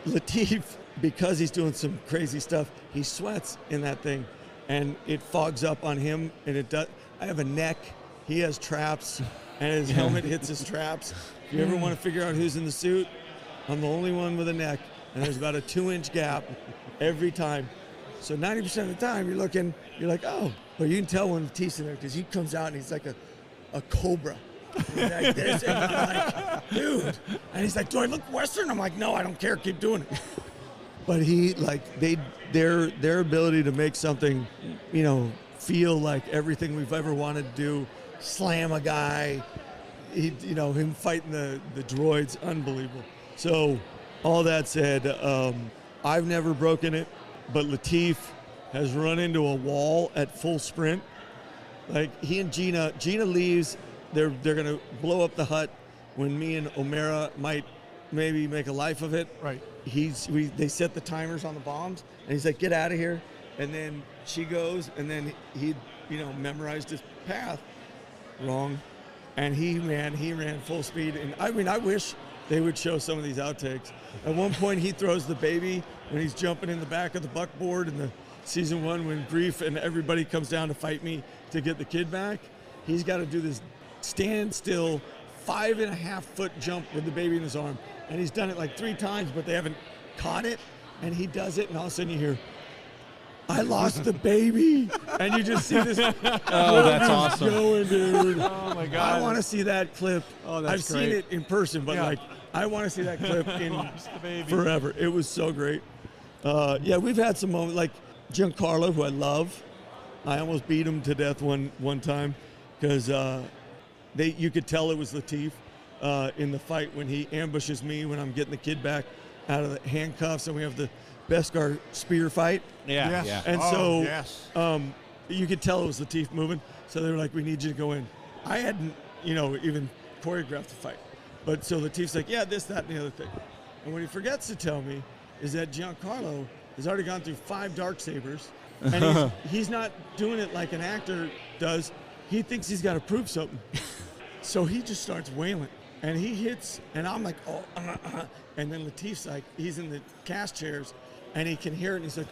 Lateef, because he's doing some crazy stuff, he sweats in that thing, and it fogs up on him, and it does. I have a neck. He has traps, and his helmet hits his traps. If you ever want to figure out who's in the suit, I'm the only one with a neck, and there's about a 2-inch gap every time. So 90% of the time, you're like, oh, but you can tell when Lateef's in there because he comes out and he's like a cobra. He's like this, and I'm like, dude. And he's like, do I look Western? I'm like, no, I don't care. Keep doing it. But their ability to make something, feel like everything we've ever wanted to do, slam a guy, him fighting the droids, unbelievable. So, all that said, I've never broken it, but Lateef has run into a wall at full sprint. Like, he and Gina leaves. They're gonna blow up the hut when me and O'Mara might maybe make a life of it. Right. They set the timers on the bombs, and he's like, get out of here. And then she goes, and then he memorized his path. Wrong. And he ran full speed. And I wish they would show some of these outtakes. At one point, he throws the baby when he's jumping in the back of the buckboard in the season 1 when Grief and everybody comes down to fight me to get the kid back. He's got to do this standstill 5.5-foot jump with the baby in his arm. And he's done it like 3 times, but they haven't caught it. And he does it, and all of a sudden you hear, I lost the baby. And you just see this. Oh, that's awesome. Going, dude. Oh, my God. I want to see that clip. Oh, that's I've great. seen it in person, but I want to see that clip in forever. It was so great. We've had some moments like Giancarlo, who I love. I almost beat him to death one time because you could tell it was Lateef in the fight when he ambushes me when I'm getting the kid back out of the handcuffs, and we have the Beskar spear fight. Yeah. Yes. Yeah. And you could tell it was Lateef moving, so they were like, we need you to go in. I hadn't, even choreographed the fight. But so Lateef's like, yeah, this, that, and the other thing. And what he forgets to tell me is that Giancarlo has already gone through 5 Darksabers, and he's not doing it like an actor does. He thinks he's got to prove something. So he just starts wailing, and he hits, and I'm like, oh, and then Lateef's like, he's in the cast chairs, and he can hear it, and he's like,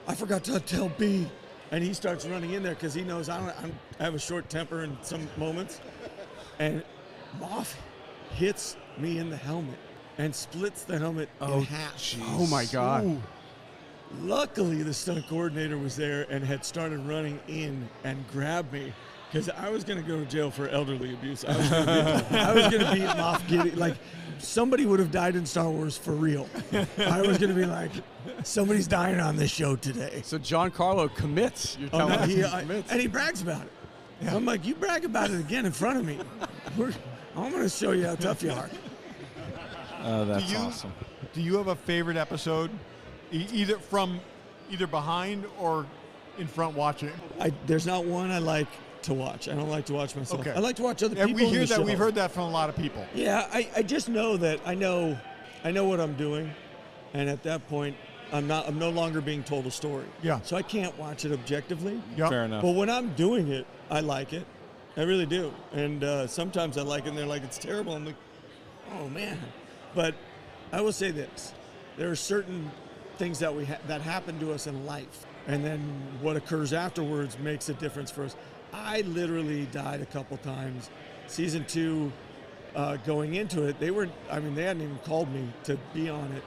I forgot to tell B. And he starts running in there because he knows I have a short temper in some moments. And Moff hits me in the helmet. and splits the helmet in half. Oh my God. Ooh. Luckily, the stunt coordinator was there and had started running in and grabbed me because I was going to go to jail for elderly abuse. I was going to beat him off. Like, somebody would have died in Star Wars for real. I was going to be like, somebody's dying on this show today. So Giancarlo commits. You're telling us he commits. And he brags about it. Yeah. I'm like, you brag about it again in front of me. I'm going to show you how tough you are. Oh, that's awesome. Do you have a favorite episode, either behind or in front watching? There's not one I like to watch. I don't like to watch myself. Okay. I like to watch other people. And we hear in the that. show. We've heard that from a lot of people. Yeah, I just know that I know what I'm doing, and at that point, I'm no longer being told a story. Yeah. So I can't watch it objectively. Yep. Fair enough. But when I'm doing it, I like it. I really do. And sometimes I like it, and they're like, it's terrible. I'm like, oh man. But I will say this: there are certain things that that happen to us in life, and then what occurs afterwards makes a difference for us. I literally died a couple times. Season 2, going into it, they hadn't even called me to be on it.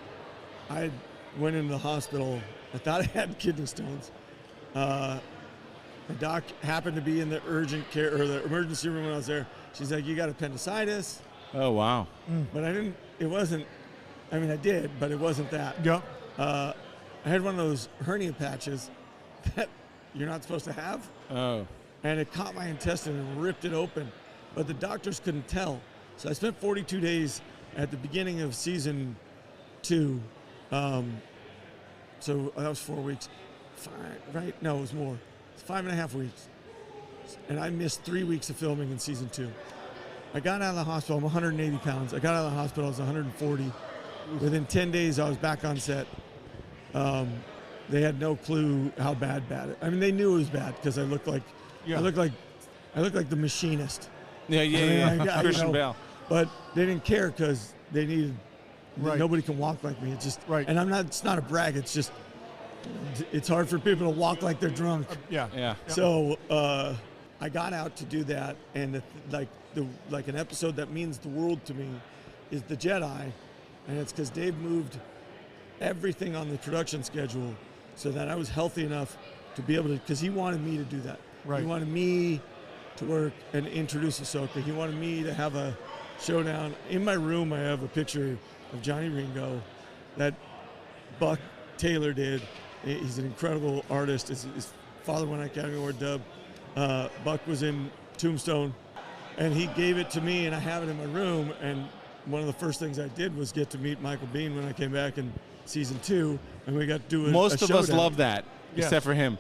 I went into the hospital. I thought I had kidney stones. The doc happened to be in the urgent care or the emergency room when I was there. She's like, you got appendicitis. Oh, wow. But I did, but it wasn't that. Yep. I had one of those hernia patches that you're not supposed to have. Oh. And it caught my intestine and ripped it open. But the doctors couldn't tell. So I spent 42 days at the beginning of season 2. So that was 4 weeks. Right? No, it was more. It's 5.5 weeks. And I missed 3 weeks of filming in season 2. I got out of the hospital. I'm 180 pounds. I got out of the hospital. I was 140. Within 10 days, I was back on set. They had no clue how bad it. I mean, they knew it was bad because I looked like the machinist. Yeah. Christian Bale. But they didn't care because they needed. Right. Nobody can walk like me. It's just. Right. And it's not a brag. It's just. It's hard for people to walk like they're drunk. Yeah. So I got out to do that, and an episode that means the world to me is the Jedi, and it's because Dave moved everything on the production schedule so that I was healthy enough to be able to, because he wanted me to do that. Right. He wanted me to work and introduce Ahsoka. He wanted me to have a showdown. In my room, I have a picture of Johnny Ringo that Buck Taylor did. He's an incredible artist. His father won an Academy Award dub. Buck was in Tombstone, and he gave it to me, and I have it in my room. And one of the first things I did was get to meet Michael Biehn when I came back in season 2, and we got to do Most a of us showdown. love that, except for him.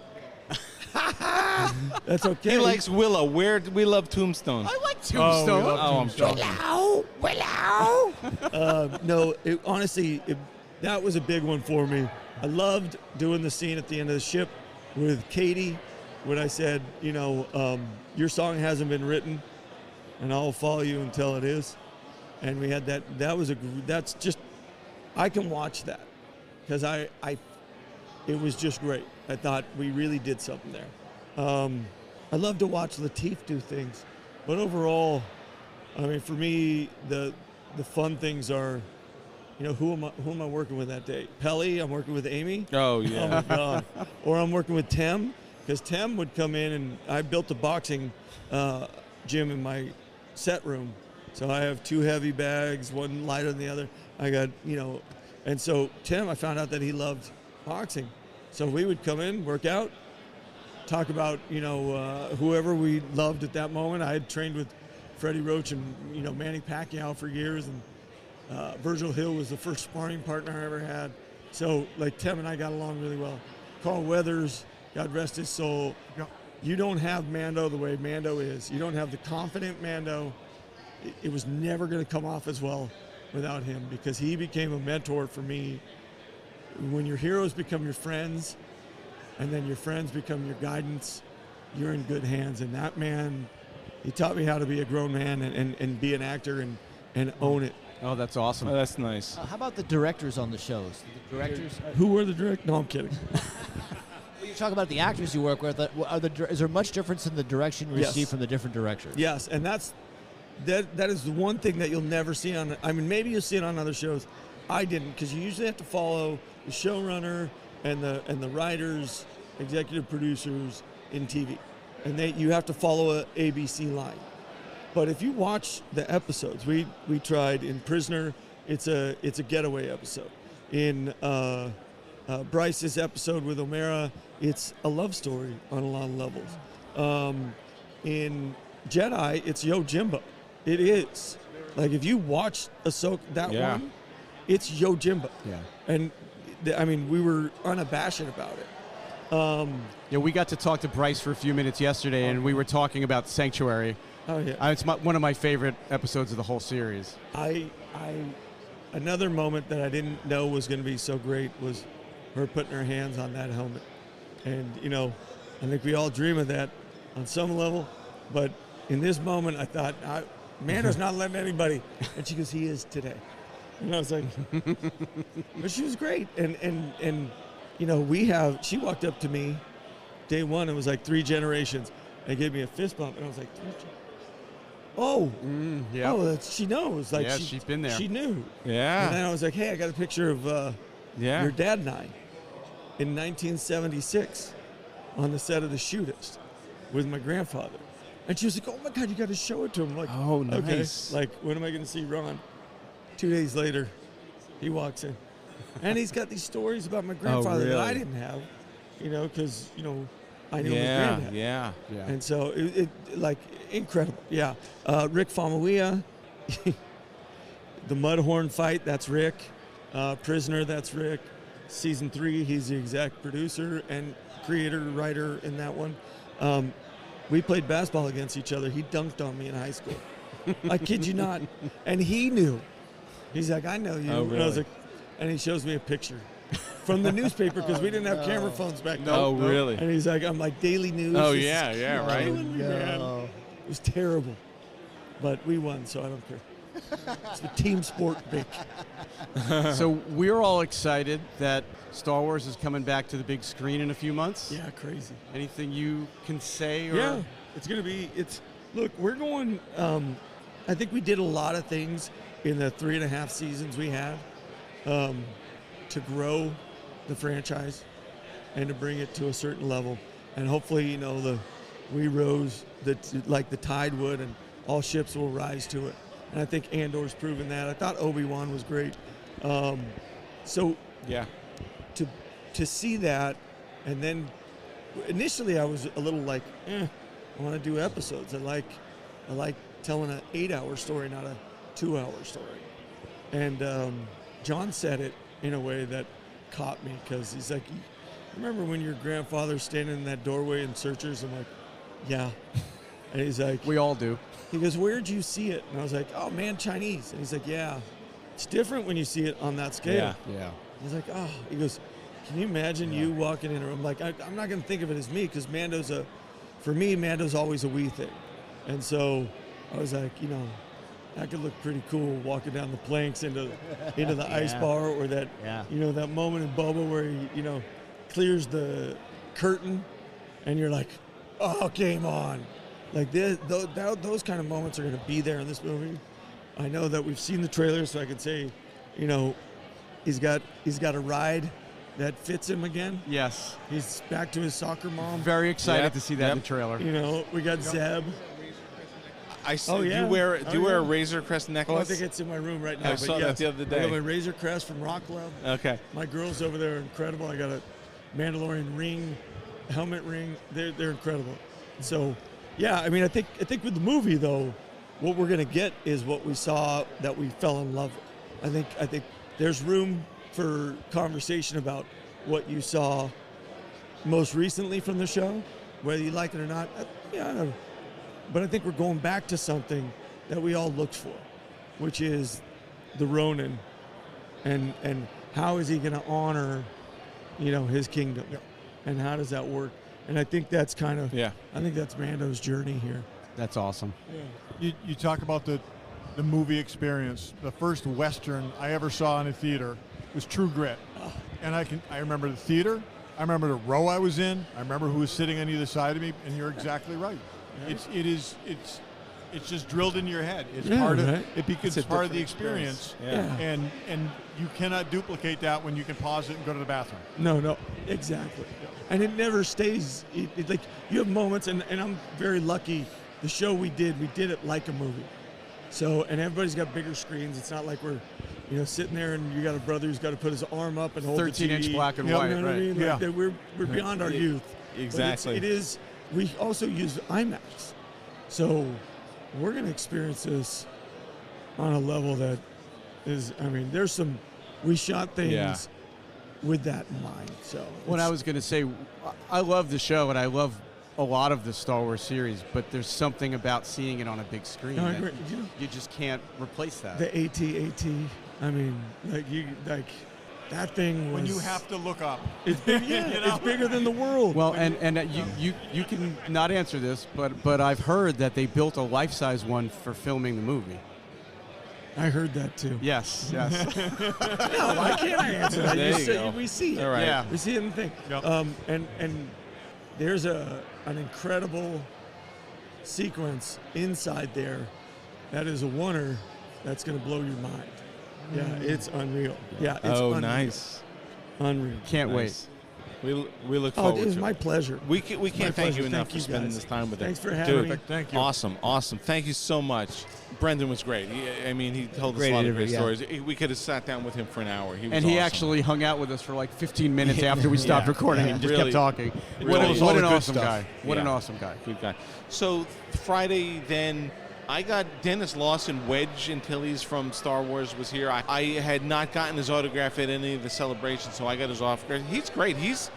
That's okay. He likes Willow. We love Tombstone. I like Tombstone. I'm joking. No, honestly, that was a big one for me. I loved doing the scene at the end of the ship with Katie when I said, your song hasn't been written, and I'll follow you until it is. And we had that. That's just, I can watch that because it was just great. I thought we really did something there. I love to watch Lateef do things, but overall, I mean, for me, the fun things are, who am I working with that day? Pelly, I'm working with Amy. Oh, yeah. Oh, my God. Or I'm working with Tem, because Tem would come in, and I built a boxing gym in my set room. So I have 2 heavy bags, one lighter than the other. I got, and so Tim, I found out that he loved boxing. So we would come in, work out, talk about, whoever we loved at that moment. I had trained with Freddie Roach and, Manny Pacquiao for years, and Virgil Hill was the first sparring partner I ever had. So, Tim and I got along really well. Carl Weathers, God rest his soul. Yep. You don't have Mando the way Mando is. You don't have the confident Mando. It was never going to come off as well without him, because he became a mentor for me. When your heroes become your friends, and then your friends become your guidance, you're in good hands. And that man, he taught me how to be a grown man and be an actor and own it. Oh, that's awesome. Oh, that's nice. How about the directors on the shows? The directors? Who were the directors? No, I'm kidding. You talk about the actors you work with. Is there much difference in the direction you receive from the different directors? Yes, and that's that is the one thing that you'll never see on. I mean, maybe you'll see it on other shows. I didn't, because you usually have to follow the showrunner and the writers, executive producers in TV, and you have to follow a ABC line. But if you watch the episodes, we tried in Prisoner, it's a getaway episode. In Bryce's episode with O'Mara, it's a love story on a lot of levels. In Jedi, it's Yojimbo. It is. Like, if you watch Ahsoka, that one, it's Yojimbo. Yeah. And, I mean, we were unabashed about it. Yeah, we got to talk to Bryce for a few minutes yesterday, and we were talking about Sanctuary. Oh, yeah. It's one of my favorite episodes of the whole series. Another moment that I didn't know was going to be so great was her putting her hands on that helmet. And, you know, I think we all dream of that on some level. But in this moment, I thought, Mando's not letting anybody. And she goes, he is today. And I was like, but she was great. And you know, she walked up to me day one. It was like 3 generations. And gave me a fist bump. And I was like, oh, she knows. Like, she's been there. She knew. Yeah. And then I was like, hey, I got a picture of your dad and I in 1976 on the set of The Shootist with my grandfather. And she was like, oh, my God, you got to show it to him. I'm like, oh, nice. Okay. Like, when am I going to see Ron? 2 days later, he walks in. And he's got these stories about my grandfather that I didn't have, you know, because, you know, I knew his granddad. Yeah. And so, it like, incredible. Yeah. Rick Famuyiwa, the Mudhorn fight, that's Rick. Prisoner, that's Rick. Season 3, he's the exec producer and creator, writer in that one. We played basketball against each other. He dunked on me in high school. I kid you not. And he knew. He's like, I know you. Oh, really? And I was like, and he shows me a picture from the newspaper, because we didn't have camera phones back then. Oh, really? And he's like, I'm like, Daily News. Oh, This is yeah, right. killing me, man. It was terrible. But we won, so I don't care. It's a team sport, Vic. So we're all excited that Star Wars is coming back to the big screen in a few months. Yeah, crazy. Anything you can say? Or? Yeah, it's going to be, look, we're going, I think we did a lot of things in the 3.5 seasons we had to grow the franchise and to bring it to a certain level. And hopefully, you know, we rose like the tide would, and all ships will rise to it. And I think Andor's proven that. I thought Obi-Wan was great. So Yeah. to see that, and then initially I was a little like, I want to do episodes. I like telling an 8-hour story, not a 2-hour story. And John said it in a way that caught me, because he's like, remember when your grandfather's standing in that doorway in Searchers? I'm like, yeah. And he's like, We all do. he goes, where'd you see it? And I was like, oh, man, Chinese. And he's like, yeah. It's different when you see it on that scale. Yeah. He's like, oh. He goes, can you imagine you walking in a room? Like, I'm not going to think of it as me, because for me, Mando's always a we thing. And so I was like, you know, that could look pretty cool walking down the planks into the ice bar, or that, you know, that moment in Boba where he, you know, clears the curtain and you're like, oh, game on. Like those kind of moments are going to be there in this movie. I know that we've seen the trailer, so I can say, you know, he's got a ride that fits him again. Yes. He's back to his soccer mom. Very excited to see that in the trailer. You know, we got Zeb. Do you wear a Razor Crest Oh, I necklace? think it's in my room right now. I saw that the other day. I got my Razor Crest from Rock Club. Okay. My girls over there are incredible. I got a Mandalorian ring, helmet ring. They're incredible. So, yeah, I mean, I think with the movie though, what we're gonna get is what we saw that we fell in love with. I think there's room for conversation about what you saw most recently from the show, whether you like it or not. Yeah, I don't know. But I think we're going back to something that we all looked for, which is the Ronin, and how is he going to honor, you know, his kingdom, and how does that work? And I think that's kind of, I think that's Mando's journey here. That's awesome. You talk about the movie experience. The first Western I ever saw in a theater was True Grit, and I remember the theater. I remember the row I was in. I remember who was sitting on either side of me, and you're exactly right. It's it's just drilled in your head. It's Yeah, part of right. it becomes It's a part of the different experience. experience. Yeah. And you cannot duplicate that when you can pause it and go to the bathroom. No, exactly. And it never stays. Like you have moments, and I'm very lucky. The show we did it like a movie. So, and everybody's got bigger screens. It's not like we're, sitting there and you got a brother who's got to put his arm up and hold the 13-inch TV. black and You know white, what I right. mean? Yeah. Like that we're beyond our youth. But Exactly. it is. We also use IMAX, so we're going to experience this on a level that is. I mean, there's some. We shot things with that in mind. So What I was going to say, I love the show and I love a lot of the Star Wars series, but there's something about seeing it on a big screen No, I that agree. you just can't replace that. The AT. I mean, that thing was. When you have to look up. It's big, it's bigger than the world. Well, you can not answer this, but I've heard that they built a life-size one for filming the movie. I heard that too. Yes. No, why can't I answer that? There you say, go. we see it. All right. Yeah. We see it in the thing. Yep. And there's an incredible sequence inside there that is a oneer that's going to blow your mind. Yeah, it's unreal. Yeah, it's Oh, unreal. nice. Unreal. Can't Nice. We look Oh, forward it was to my it. pleasure. We can't My thank pleasure. you enough Thank for you, spending guys. this time with us. Thanks for having me. Thank you. Awesome. Thank you so much. Brendan was great. He told us Great a lot of great interview, stories. We could have sat down with him for an hour. He was And he awesome. actually hung out with us for like 15 minutes after we stopped recording and just Really- kept talking. really- What all an the good awesome stuff. guy. What an Yeah. awesome guy. Good guy. So Friday then, I got Dennis Lawson Wedge until he's from Star Wars was here. I had not gotten his autograph at any of the celebrations, so I got his autograph. He's great. He's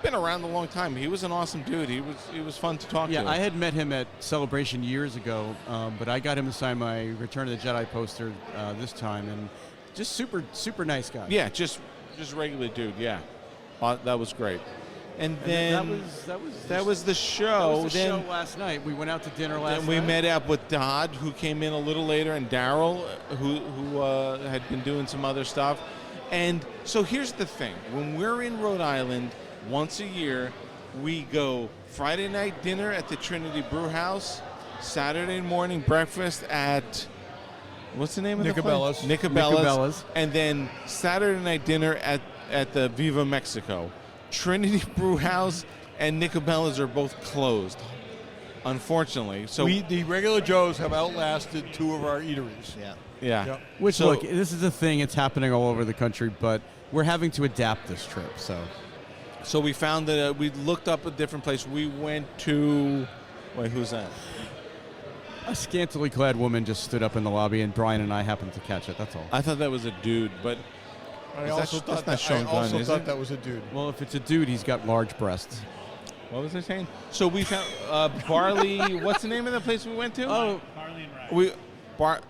been around a long time. He was an awesome dude. He was fun to talk Yeah, to. I had met him at Celebration years ago, but I got him to sign my Return of the Jedi poster this time, and just super nice guy. Yeah, just regular dude. Yeah, that was great. And then that was the show. That was the then show last night. We went out to dinner last then night. we met up with Tod, who came in a little later, and Derryl, who had been doing some other stuff. And so here's the thing: when we're in Rhode Island once a year, we go Friday night dinner at the Trinity Brew House, Saturday morning breakfast at what's the name of the place? Nicobella's, and then Saturday night dinner at the Viva Mexico. Trinity Brew House and Nicobella's are both closed, unfortunately. So The regular Joes have outlasted two of our eateries. Yeah. yeah. Yep. Which, So- look, this is a thing. It's happening all over the country, but we're having to adapt this trip. So we found that we looked up a different place. We went to wait, who's that? A scantily clad woman just stood up in the lobby, and Brian and I happened to catch it. That's all. I thought that was a dude, but I Is also that- thought that's not Sean Gunn, is it? that was a dude. Well, if it's a dude, he's got large breasts. what was I saying? So we found Barley. What's the name of the place we went to? Oh, No,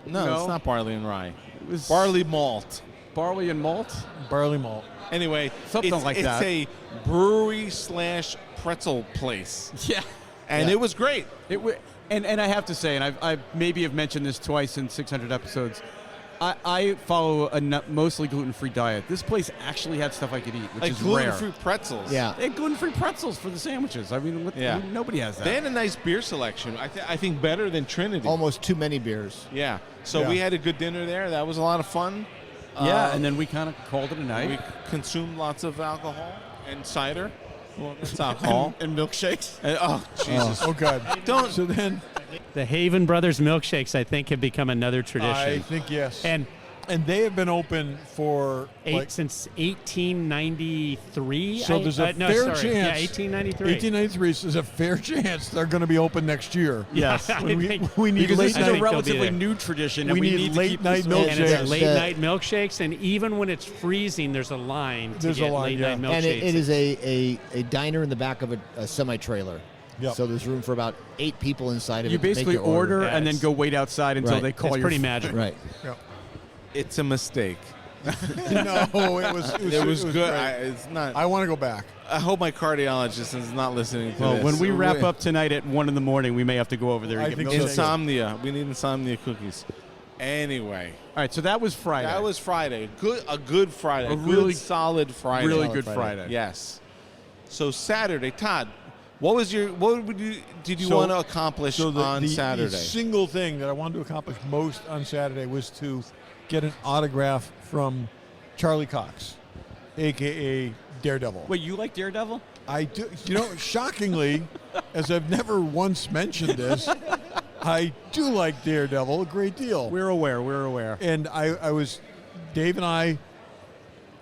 No. it's not Barley and Rye. it was Barley Malt. barley and malt. Barley malt. Anyway, Something it's, like it's that. a brewery / pretzel place, Yeah. and it was great. And I have to say, and I maybe have mentioned this twice in 600 episodes, I follow a mostly gluten-free diet. This place actually had stuff I could eat, which Like is rare. gluten-free pretzels. Yeah. They had gluten-free pretzels for the sandwiches. I mean, Yeah. nobody has that. They had a nice beer selection. I think better than Trinity. Almost too many beers. Yeah. So Yeah. we had a good dinner there. That was a lot of fun. yeah, and then we kind of called it a night. We consumed lots of alcohol and cider. Well, that's alcohol. and milkshakes. And, oh, Jesus. Oh, God. Don't. So then, The Haven Brothers milkshakes, I think, have become another tradition. I think yes. and And they have been open for like, since 1893. So there's a no, fair sorry. chance. Yeah, 1893. 1893. So there's a fair chance they're going to be open next year. Yes. When I think- we need Because late this is I a think night. they'll be relatively there. new tradition, and We we need need to late keep night this milkshakes. And it's Yes, late the- night milkshakes, and even when it's freezing, there's a line to There's a get line, late yeah. night milkshakes. And it is a diner in the back of a semi-trailer. Yep. So there's room for about 8 people inside of You it. to make basically your order Yeah, and then it's- go wait outside until Right. they call It's your pretty magical. Right. It's a mistake. No, it was Good. great. It's not. I want to go back. I hope my cardiologist is not listening to Well, this. when we wrap up tonight at 1 in.the morning, we may have to go over there I and get think milkshakes. so. insomnia. We need insomnia cookies. Anyway, All right, so that was Friday. that was Friday. A good Friday. A good, really- solid Friday. really Solid good Friday. Friday. Yes. So Saturday, Todd, What did you So- want to accomplish So on Saturday? The single thing that I wanted to accomplish most on Saturday was to get an autograph from Charlie Cox, a.k.a. Daredevil. Wait, you like Daredevil? I do. Shockingly, as I've never once mentioned this, I do like Daredevil a great deal. We're aware. And Dave and I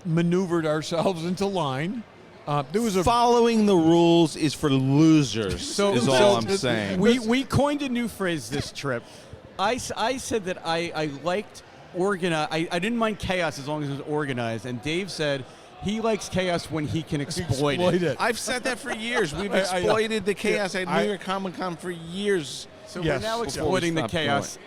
maneuvered ourselves into line. There was Following the rules is for losers. Is all I'm saying. We coined a new phrase this trip. I said that I liked organize. I didn't mind chaos as long as it was organized. And Dave said he likes chaos when he can exploit it. I've said that for years. We've exploited the chaos at New York Comic Con for years. So Yes. we're now Before we exploiting the stop chaos.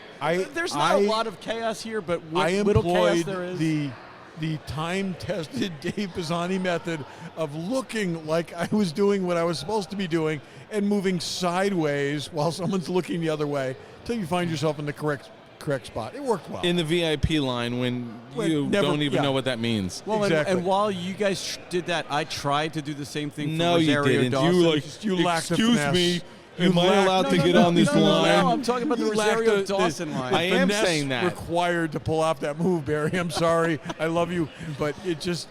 There's not a lot of chaos here, but what I little chaos employed there is. the time-tested Dave Pisani method of looking like I was doing what I was supposed to be doing and moving sideways while someone's looking the other way until you find yourself in the correct spot. It worked well. In the VIP line when you don't even know what that means. Well, Exactly. and while you guys did that, I tried to do the same thing for No, you Rosario didn't. Dawson. You lacked the excuse finesse. me, You am I lacked- allowed no, to no, get no, on this no, no, line? No, I'm talking about the You lacked Rosario Dawson line. I am finesse saying that. required to pull off that move, Barry. I'm sorry. I love you, but there's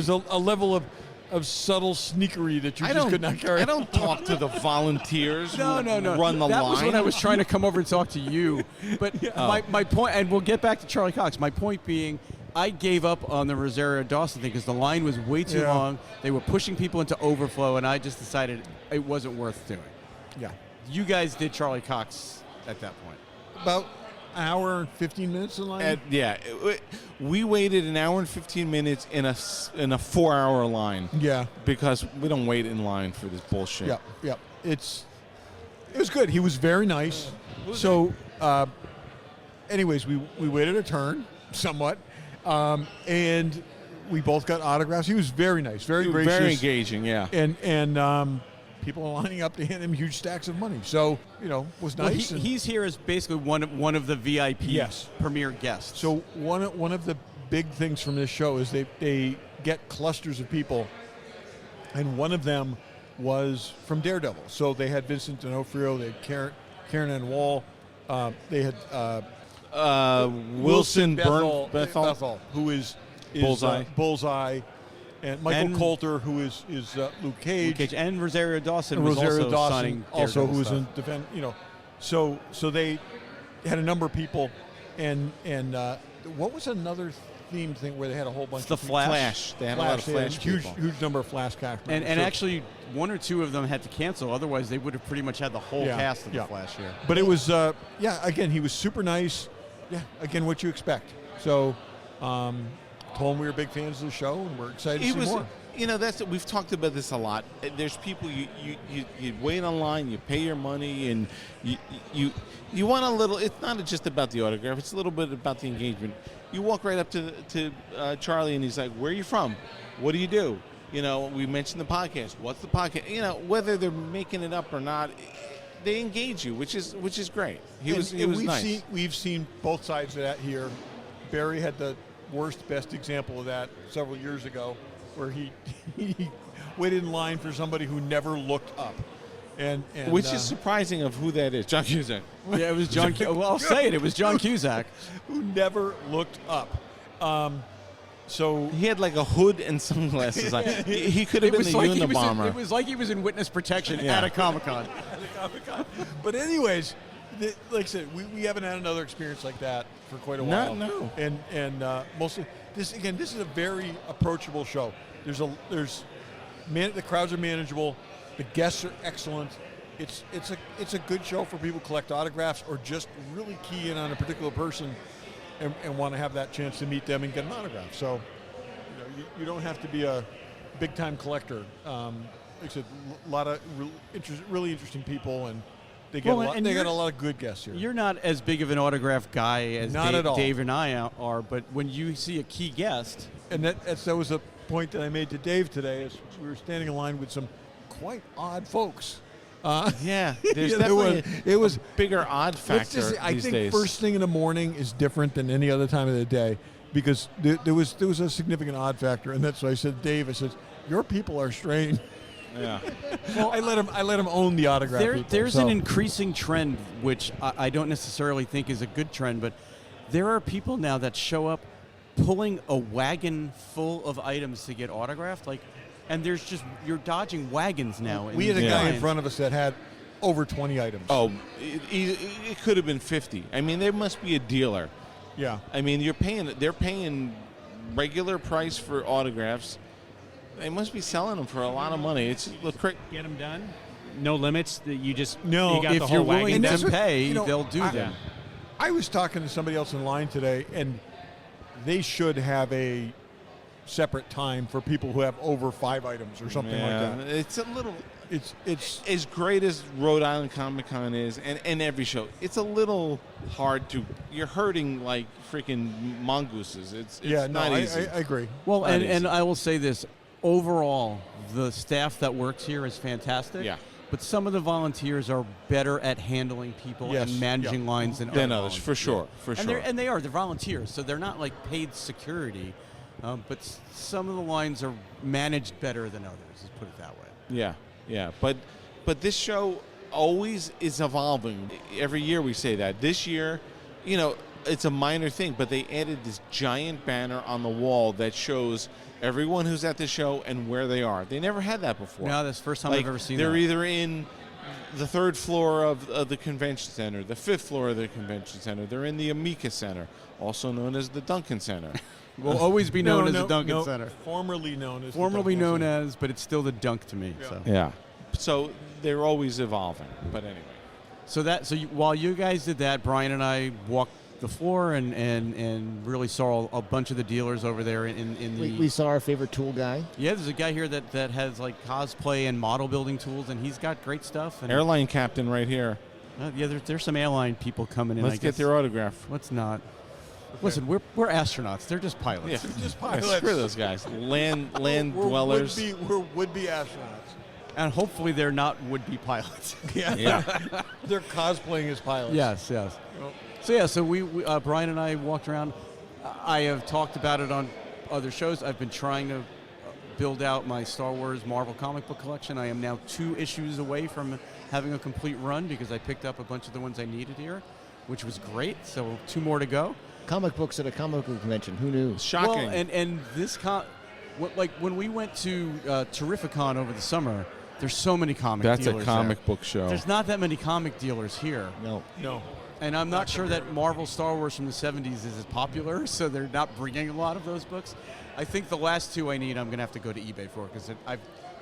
a level of subtle sneakery that you just could not carry. I don't talk to the volunteers No. who run the that line. was when I was trying to come over and talk to you. But my point, and we'll get back to Charlie Cox. My point being, I gave up on the Rosario Dawson thing because the line was way too Yeah. long. They were pushing people into overflow, and I just decided it wasn't worth doing. Yeah. You guys did Charlie Cox at that point. About an hour and 15 minutes in line. We waited an hour and 15 minutes in a 4-hour line. Yeah. Because we don't wait in line for this bullshit. Yeah. It was good. He was very nice. So, anyways, we waited a turn somewhat, and we both got autographs. He was very nice, very gracious, Very engaging, yeah. and people are lining up to hand him huge stacks of money. So, was nice. Well, he's here as basically one of the VIP Yes. premier guests. So one of the big things from this show is they get clusters of people, and one of them was from Daredevil. So they had Vincent D'Onofrio, they had Karen Ann Wall, they had Wilson Bethel, who is Bullseye. Bullseye, and Michael Coulter, who is Luke Cage, and Rosario Dawson and was Rosario also Dawson, signing also Daredevil who was stuff. in defense. So they had a number of people, and what was another theme thing where they had a whole bunch It's the of Flash. They had a lot of Flash huge people. huge number of Flash cast members. And So- actually, one or two of them had to cancel. Otherwise, they would have pretty much had the whole cast of the Flash here. But it was again, he was super nice. Yeah, again, what you expect. So told him we were big fans of the show and we're excited to see more. We've talked about this a lot. There's people you wait online, you pay your money, and you want a little. It's not just about the autograph. It's a little bit about the engagement. You walk right up to Charlie, and he's like, "Where are you from? What do you do?" We mentioned the podcast. What's the podcast? Whether they're making it up or not, they engage you, which is great. He was nice. We've seen both sides of that here. Barry had the best example of that several years ago, where he waited in line for somebody who never looked up, and which is surprising of who that is. John Cusack. Yeah, it was John. Well, I'll say it. It was John Cusack, who never looked up. So he had like a hood and sunglasses on. He could have been the Unabomber. It was like he was in witness protection at a Comic Con. But anyways, like I said, we haven't had another experience like that for quite a while. No. And mostly this is a very approachable show. The crowds are manageable, the guests are excellent. It's a good show for people who collect autographs or just really key in on a particular person and want to have that chance to meet them and get an autograph. So you don't have to be a big time collector. Like I said, a lot of really interesting people, and they got a lot of good guests here. You're not as big of an autograph guy as at all. Dave and I are, but when you see a key guest, And that was a point that I made to Dave today, as we were standing in line with some quite odd folks. Yeah, there's definitely it was bigger odd factor I these think days. first thing in the morning is different than any other time of the day because there was a significant odd factor, and that's why I said, Dave, I said, your people are strange. Yeah. Well, I let him own the autograph. There's an increasing trend, which I don't necessarily think is a good trend, but there are people now that show up pulling a wagon full of items to get autographed. And there's just, you're dodging wagons now. We had a guy in front of us that had over 20 items. Oh, it could have been 50. I mean, there must be a dealer. Yeah. I mean, they're paying regular price for autographs. They must be selling them for a lot of money. It's Get them done. No limits. You just No, you got the If whole you're wagon willing done. to pay, you know, they'll do them. I was talking to somebody else in line today, and they should have a separate time for people who have over 5 items or something like that. It's a little. It's As great as Rhode Island Comic Con is, and every show, it's a little hard to. You're hurting like freaking mongooses. It's not easy. I agree. Well, Not and easy. I will say this. Overall, the staff that works here is fantastic. Yeah. But some of the volunteers are better at handling people Yes, and managing yeah. lines than Than other others, for sure, for and sure. They're volunteers, so they're not like paid security. But some of the lines are managed better than others. Let's put it that way. Yeah. But this show always is evolving. Every year we say that. This year, it's a minor thing, but they added this giant banner on the wall that shows everyone who's at the show and where they are. They never had that before. No, that's the first time I've ever seen they're that. either in the 3rd floor of the convention center, the 5th floor of the convention center. They're in the Amica Center, also known as the Duncan Center. Will always be known as No, the Duncan no, Center. Formerly known as. Formerly the Duncan known Center. as, but it's still the Dunk to me. Yeah. So. Yeah. So they're always evolving. But anyway. While you guys did that, Brian and I walked the floor and really saw a bunch of the dealers over there in the. We saw our favorite tool guy. Yeah, there's a guy here that has like cosplay and model building tools, and he's got great stuff. And Airline captain right here. There's some airline people coming in. Let's get their autograph. Let's not. Listen, we're astronauts. They're just pilots. Yeah. Just Yeah, pilots. screw those guys. Land We're dwellers. We're would-be astronauts. And hopefully they're not would-be pilots. Yeah. They're cosplaying as pilots. Yes. Yep. So we Brian and I walked around. I have talked about it on other shows. I've been trying to build out my Star Wars Marvel comic book collection. I am now 2 issues away from having a complete run because I picked up a bunch of the ones I needed here, which was great. So 2 more to go. Comic books at a comic book convention. Who knew? Shocking. Well, and this when we went to Terrificon over the summer, there's so many comic That's dealers a comic there. book show. There's not that many comic dealers here. No. And I'm not sure that Marvel Star Wars from the 70s is as popular, so they're not bringing a lot of those books. I think the last 2 I need, I'm going to have to go to eBay for, because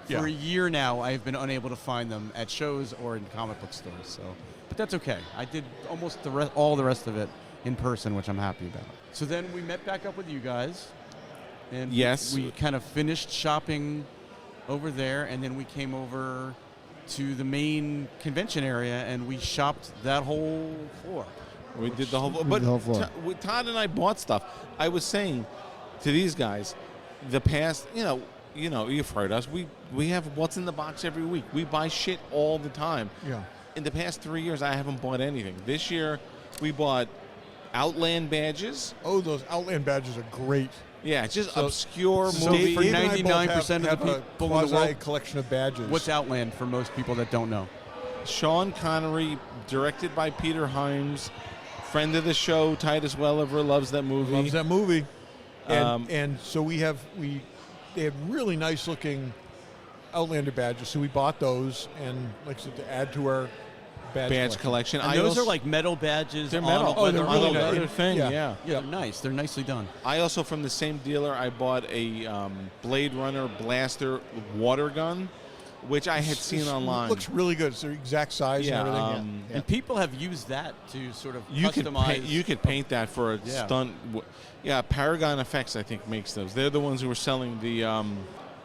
for a year now, I've been unable to find them at shows or in comic book stores. So, but that's okay. I did almost all the rest of it in person, which I'm happy about. So then we met back up with you guys, and Yes. we kind of finished shopping over there, and then we came over to the main convention area, and we shopped that whole floor. We did the whole. did But the whole floor. Todd and I bought stuff. I was saying to these guys, the past, you've heard us. We have what's in the box every week. We buy shit all the time. Yeah. In the past 3 years, I haven't bought anything. This year, we bought Outland badges. Oh, those Outland badges are great. Yeah, it's just So- obscure so movie. for Dave and I both 99% of the have a people in the world- collection of badges. What's Outland for most people that don't know? Sean Connery, directed by Peter Hyams, friend of the show. Titus Welliver loves that movie. Loves that movie. Um, And so they have really nice looking Outlander badges. So we bought those, and like I said, to add to our badge collection. And those are like metal badges. They're on metal. a leather they're really envelope. good. Other thing, Yeah. yeah. Yeah, they're nice. They're nicely done. I also, from the same dealer, I bought a Blade Runner blaster water gun, which I had seen online. Looks really good. It's their exact size Yeah, and everything. And people have used that to sort of you customize. could paint that for a Yeah. stunt. Yeah, Paragon Effects, I think, makes those. They're the ones who were selling the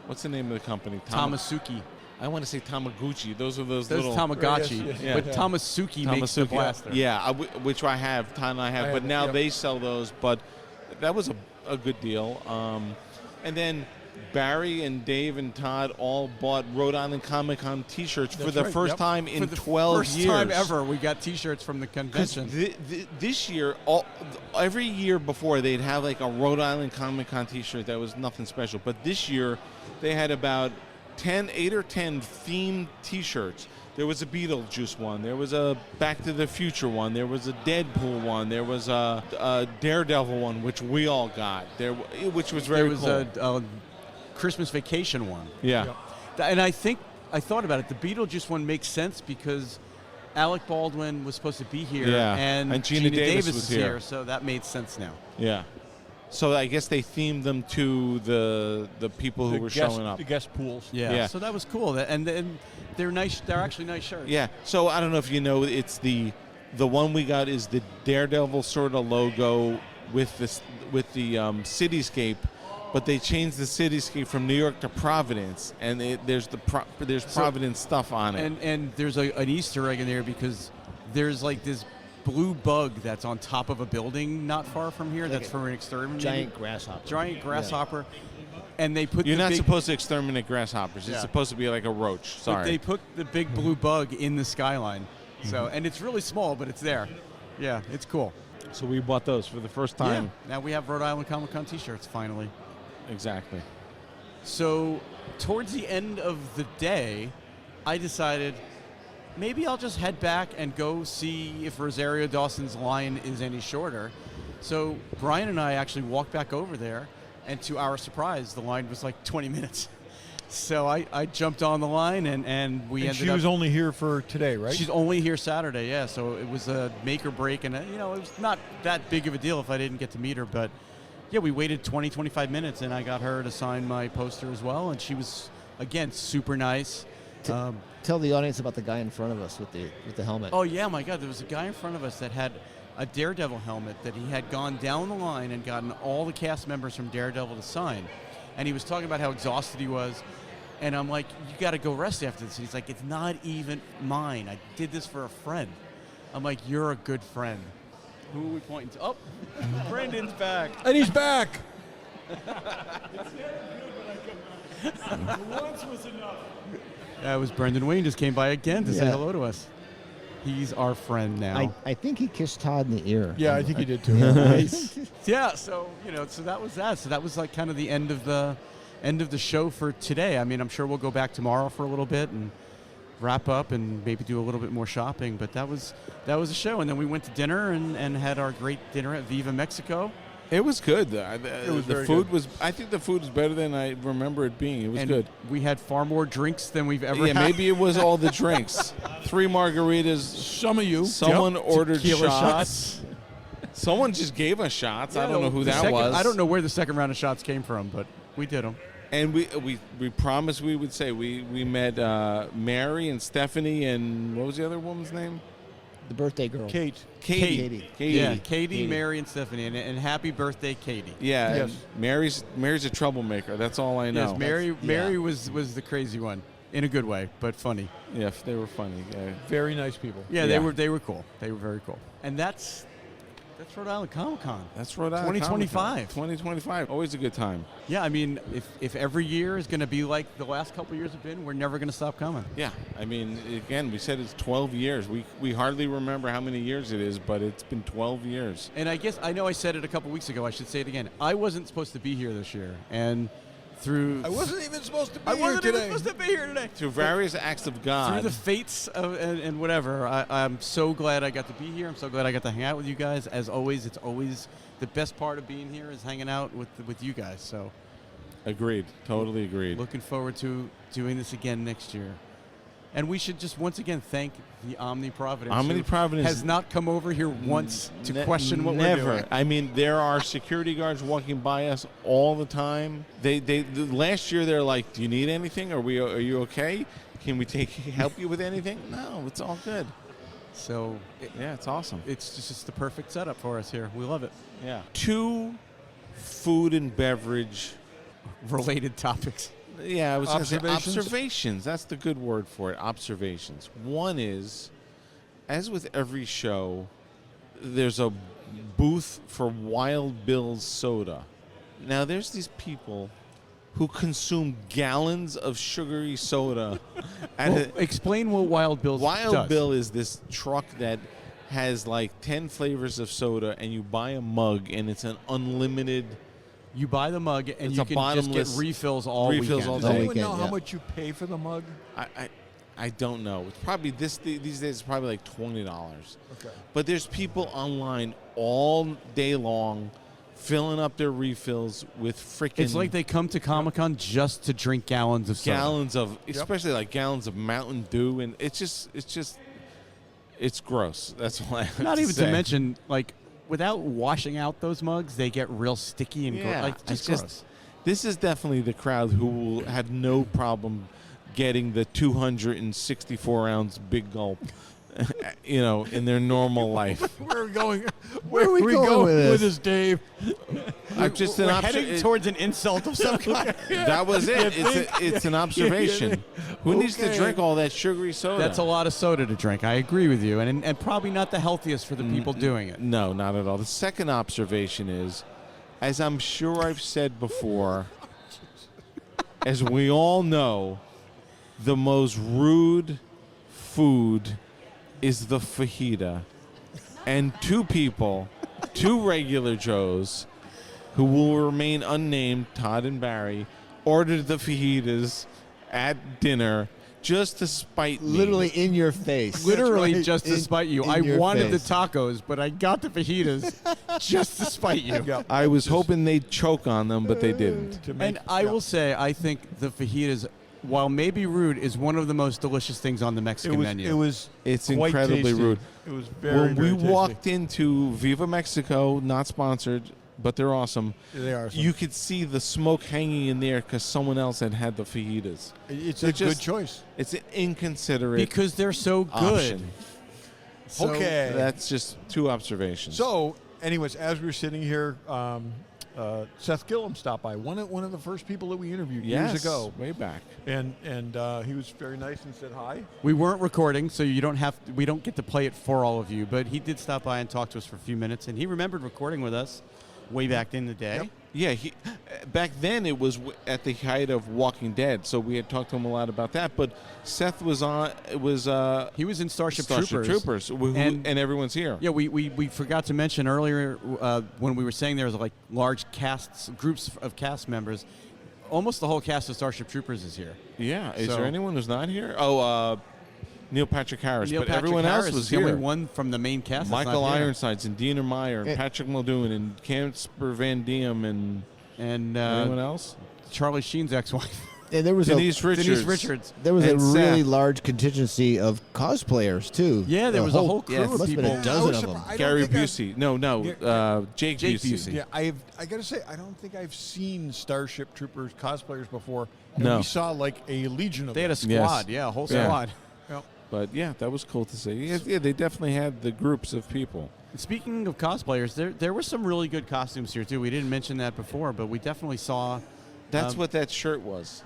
what's the name of the company? Tamasuke. I want to say Tamaguchi. Those are those Those little Tamagotchi. Yes, yes, But yeah. Tamasuke makes the Tamasuke. blaster. Yeah, which I have. Todd and I have. I But have it, now yep. they sell those. But that was a good deal. And then Barry and Dave and Todd all bought Rhode Island Comic Con T-shirts for That's the right, first yep. time in For the 12 first years. time ever, we got T-shirts from the 'Cause convention. this year, every year before, they'd have like a Rhode Island Comic Con T-shirt that was nothing special. But this year, they had about 8 or 10 themed T-shirts. There was a Beetlejuice one. There was a Back to the Future one. There was a Deadpool one. There was a Daredevil one, which we all got. Which was very cool. There was a Christmas Vacation one. Yeah. And I thought about it. The Beetlejuice one makes sense because Alec Baldwin was supposed to be here, and Gina Davis is here, so that made sense now. Yeah. So I guess they themed them to the people who were showing up. The guest pools. Yeah. So that was cool. And they're nice. They're actually nice shirts. Yeah. So I don't know if you know, it's the one we got is the Daredevil sort of logo with the cityscape, but they changed the cityscape from New York to Providence, and there's Providence stuff on it. And there's an Easter egg in there because there's like this blue bug that's on top of a building not far from here. That's for an exterminator. Giant grasshopper. Giant grasshopper. And they put You're not supposed to exterminate grasshoppers. It's supposed to be like a roach. Sorry. But they put the big blue bug in the skyline. So, and it's really small, but it's there. Yeah, it's cool. So we bought those for the first time. Yeah. Now we have Rhode Island Comic Con T-shirts finally. Exactly. So towards the end of the day, I decided maybe I'll just head back and go see if Rosario Dawson's line is any shorter. So Brian and I actually walked back over there, and to our surprise, the line was like 20 minutes. So I jumped on the line, and we ended up... She was only here for today, right? She's only here Saturday, yeah. So it was a make or break, and, it was not that big of a deal if I didn't get to meet her, but... Yeah, we waited 20, 25 minutes, and I got her to sign my poster as well, and she was, again, super nice. Tell the audience about the guy in front of us with the helmet. Oh, yeah, my God. There was a guy in front of us that had a Daredevil helmet that he had gone down the line and gotten all the cast members from Daredevil to sign. And he was talking about how exhausted he was. And I'm like, you got to go rest after this. And he's like, it's not even mine. I did this for a friend. I'm like, you're a good friend. Who are we pointing to? Oh, Brandon's back. And he's back. Once was enough. That was Brendon Wayne just came by again to say hello to us. He's our friend now. I think he kissed Todd in the ear. Yeah, I think he did too. Yeah, so so that was that. So that was like kind of the end of the show for today. I mean, I'm sure we'll go back tomorrow for a little bit and wrap up and maybe do a little bit more shopping. But that was a show, and then we went to dinner and had our great dinner at Viva Mexico. It was good. Very food good. was. I think the food was better than I remember it being. It was good. We had far more drinks than we've ever had. Maybe it was all the drinks. 3 margaritas. Some of you. Someone ordered Tequila shots. Someone just gave us shots. I don't know who that was. I don't know where the second round of shots came from, but we did them. And we promised we would say we met Mary and Stephanie and what was the other woman's name? The birthday girl. Katie. Yeah, Katie, Mary, and Stephanie, and happy birthday, Katie. Yeah. Yes. Mary's a troublemaker. That's all I know. Yes, Mary was the crazy one in a good way, but funny. Yeah, they were funny. Yeah. Very nice people. Yeah, they were cool. They were very cool. And that's Rhode Island Comic Con. That's Rhode Island 2025. 2025. Always a good time. Yeah, I mean, if every year is going to be like the last couple of years have been, we're never going to stop coming. Yeah, I mean, again, we said it's 12 years. We hardly remember how many years it is, but it's been 12 years. And I know I said it a couple weeks ago. I should say it again. I wasn't supposed to be here this year, and I wasn't even supposed to be here today. Through various acts of God. Through the fates and whatever, I'm so glad I got to be here. I'm so glad I got to hang out with you guys. As always, it's always the best part of being here is hanging out with you guys. So, agreed. Totally agreed. Looking forward to doing this again next year. And we should just once again thank the Omni Providence. Omni Providence has not come over here once to question what never. we're doing. I mean, there are security guards walking by us all the time. Last year they're like, "Do you need anything? Are you okay? Can we help you with anything?" No, it's all good. So it's awesome. It's just the perfect setup for us here. We love it. Yeah. 2 food and beverage related topics. Yeah, I was going to say observations. That's the good word for it, observations. One is, as with every show, there's a booth for Wild Bill's soda. Now, there's these people who consume gallons of sugary soda. Explain what Wild Bill's does. Wild Bill is this truck that has like 10 flavors of soda, and you buy a mug, and it's an unlimited You buy the mug, and It's you a can just get bottomless- refills all refills weekend. all Does day. anyone know Weekend, how yeah. much you pay for the mug? I don't know. It's probably these days. It's probably like $20. Okay. But there's people online all day long, filling up their refills with freaking. It's like they come to Comic-Con just to drink gallons of soda. gallons of, especially like gallons of Mountain Dew, and it's gross. That's all I have Not to even say. to mention, like, without washing out those mugs, they get real sticky and Yeah, like just it's gross. This is definitely the crowd who will have no problem getting the 264-ounce big gulp, in their normal life. Where are we going? Where are we going with this? Dave? I'm just an We're heading towards an insult of some kind. That was it. It's an observation. Who needs to Okay. drink all that sugary soda? That's a lot of soda to drink. I agree with you, and probably not the healthiest for the people doing it. No, not at all. The second observation is, as I'm sure I've said before, as we all know, the most rude food is the fajita. And two regular Joes, who will remain unnamed, Todd and Barry, ordered the fajitas at dinner just to spite me. Literally in your face. Literally right. just to In- spite you. in I your wanted face. the tacos, but I got the fajitas just to spite you. Yeah. I was hoping they'd choke on them, but they didn't. To make- And I yeah. will say, I think the fajitas, while maybe rude, is one of the most delicious things on the Mexican menu. It was. It's quite incredibly tasty. rude. It was very. When we very tasty. walked into Viva Mexico, not sponsored, but they're awesome. They are. You could see the smoke hanging in there because someone else had the fajitas. It's they're a good just- choice. It's an inconsiderate because they're so good. option. So Okay. That's just two observations. So, anyways, as we were sitting here, Seth Gillum stopped by. One of the first people that we interviewed yes, years ago, way back. and he was very nice and said hi. We weren't recording, so we don't get to play it for all of you, but he did stop by and talk to us for a few minutes, and he remembered recording with us way back in the day. Yep. Yeah, back then it was at the height of Walking Dead, so we had talked to him a lot about that. But Seth was on. It was He was in Starship Troopers, and everyone's here. Yeah, we forgot to mention earlier when we were saying there was like large groups of cast members. Almost the whole cast of Starship Troopers is here. Yeah, is So- there anyone who's not here? Oh, Neil Patrick Harris, Neil but Patrick everyone Harris else was is the only here. one from the main cast. that's Michael not here. Ironsides and Dina Meyer and Yeah. Patrick Muldoon and Casper Van Diem and and anyone else? Charlie Sheen's ex-wife. And there was Denise Richards. Denise Richards. there was a and really Seth. large contingency of cosplayers too. Yeah, there was a whole crew yeah, of must have people. been a dozen was of them. surprised- I don't Gary think I've- Busey. No, Jake Jake Busey. Busey. Yeah, I got to say, I don't think I've seen Starship Troopers cosplayers before. And No. we saw like a legion of They had a them. squad, yeah, a whole Yeah. squad. But yeah, that was cool to see. Yeah, they definitely had the groups of people. Speaking of cosplayers, there were some really good costumes here too. We didn't mention that before, but we definitely saw. That's what that shirt was.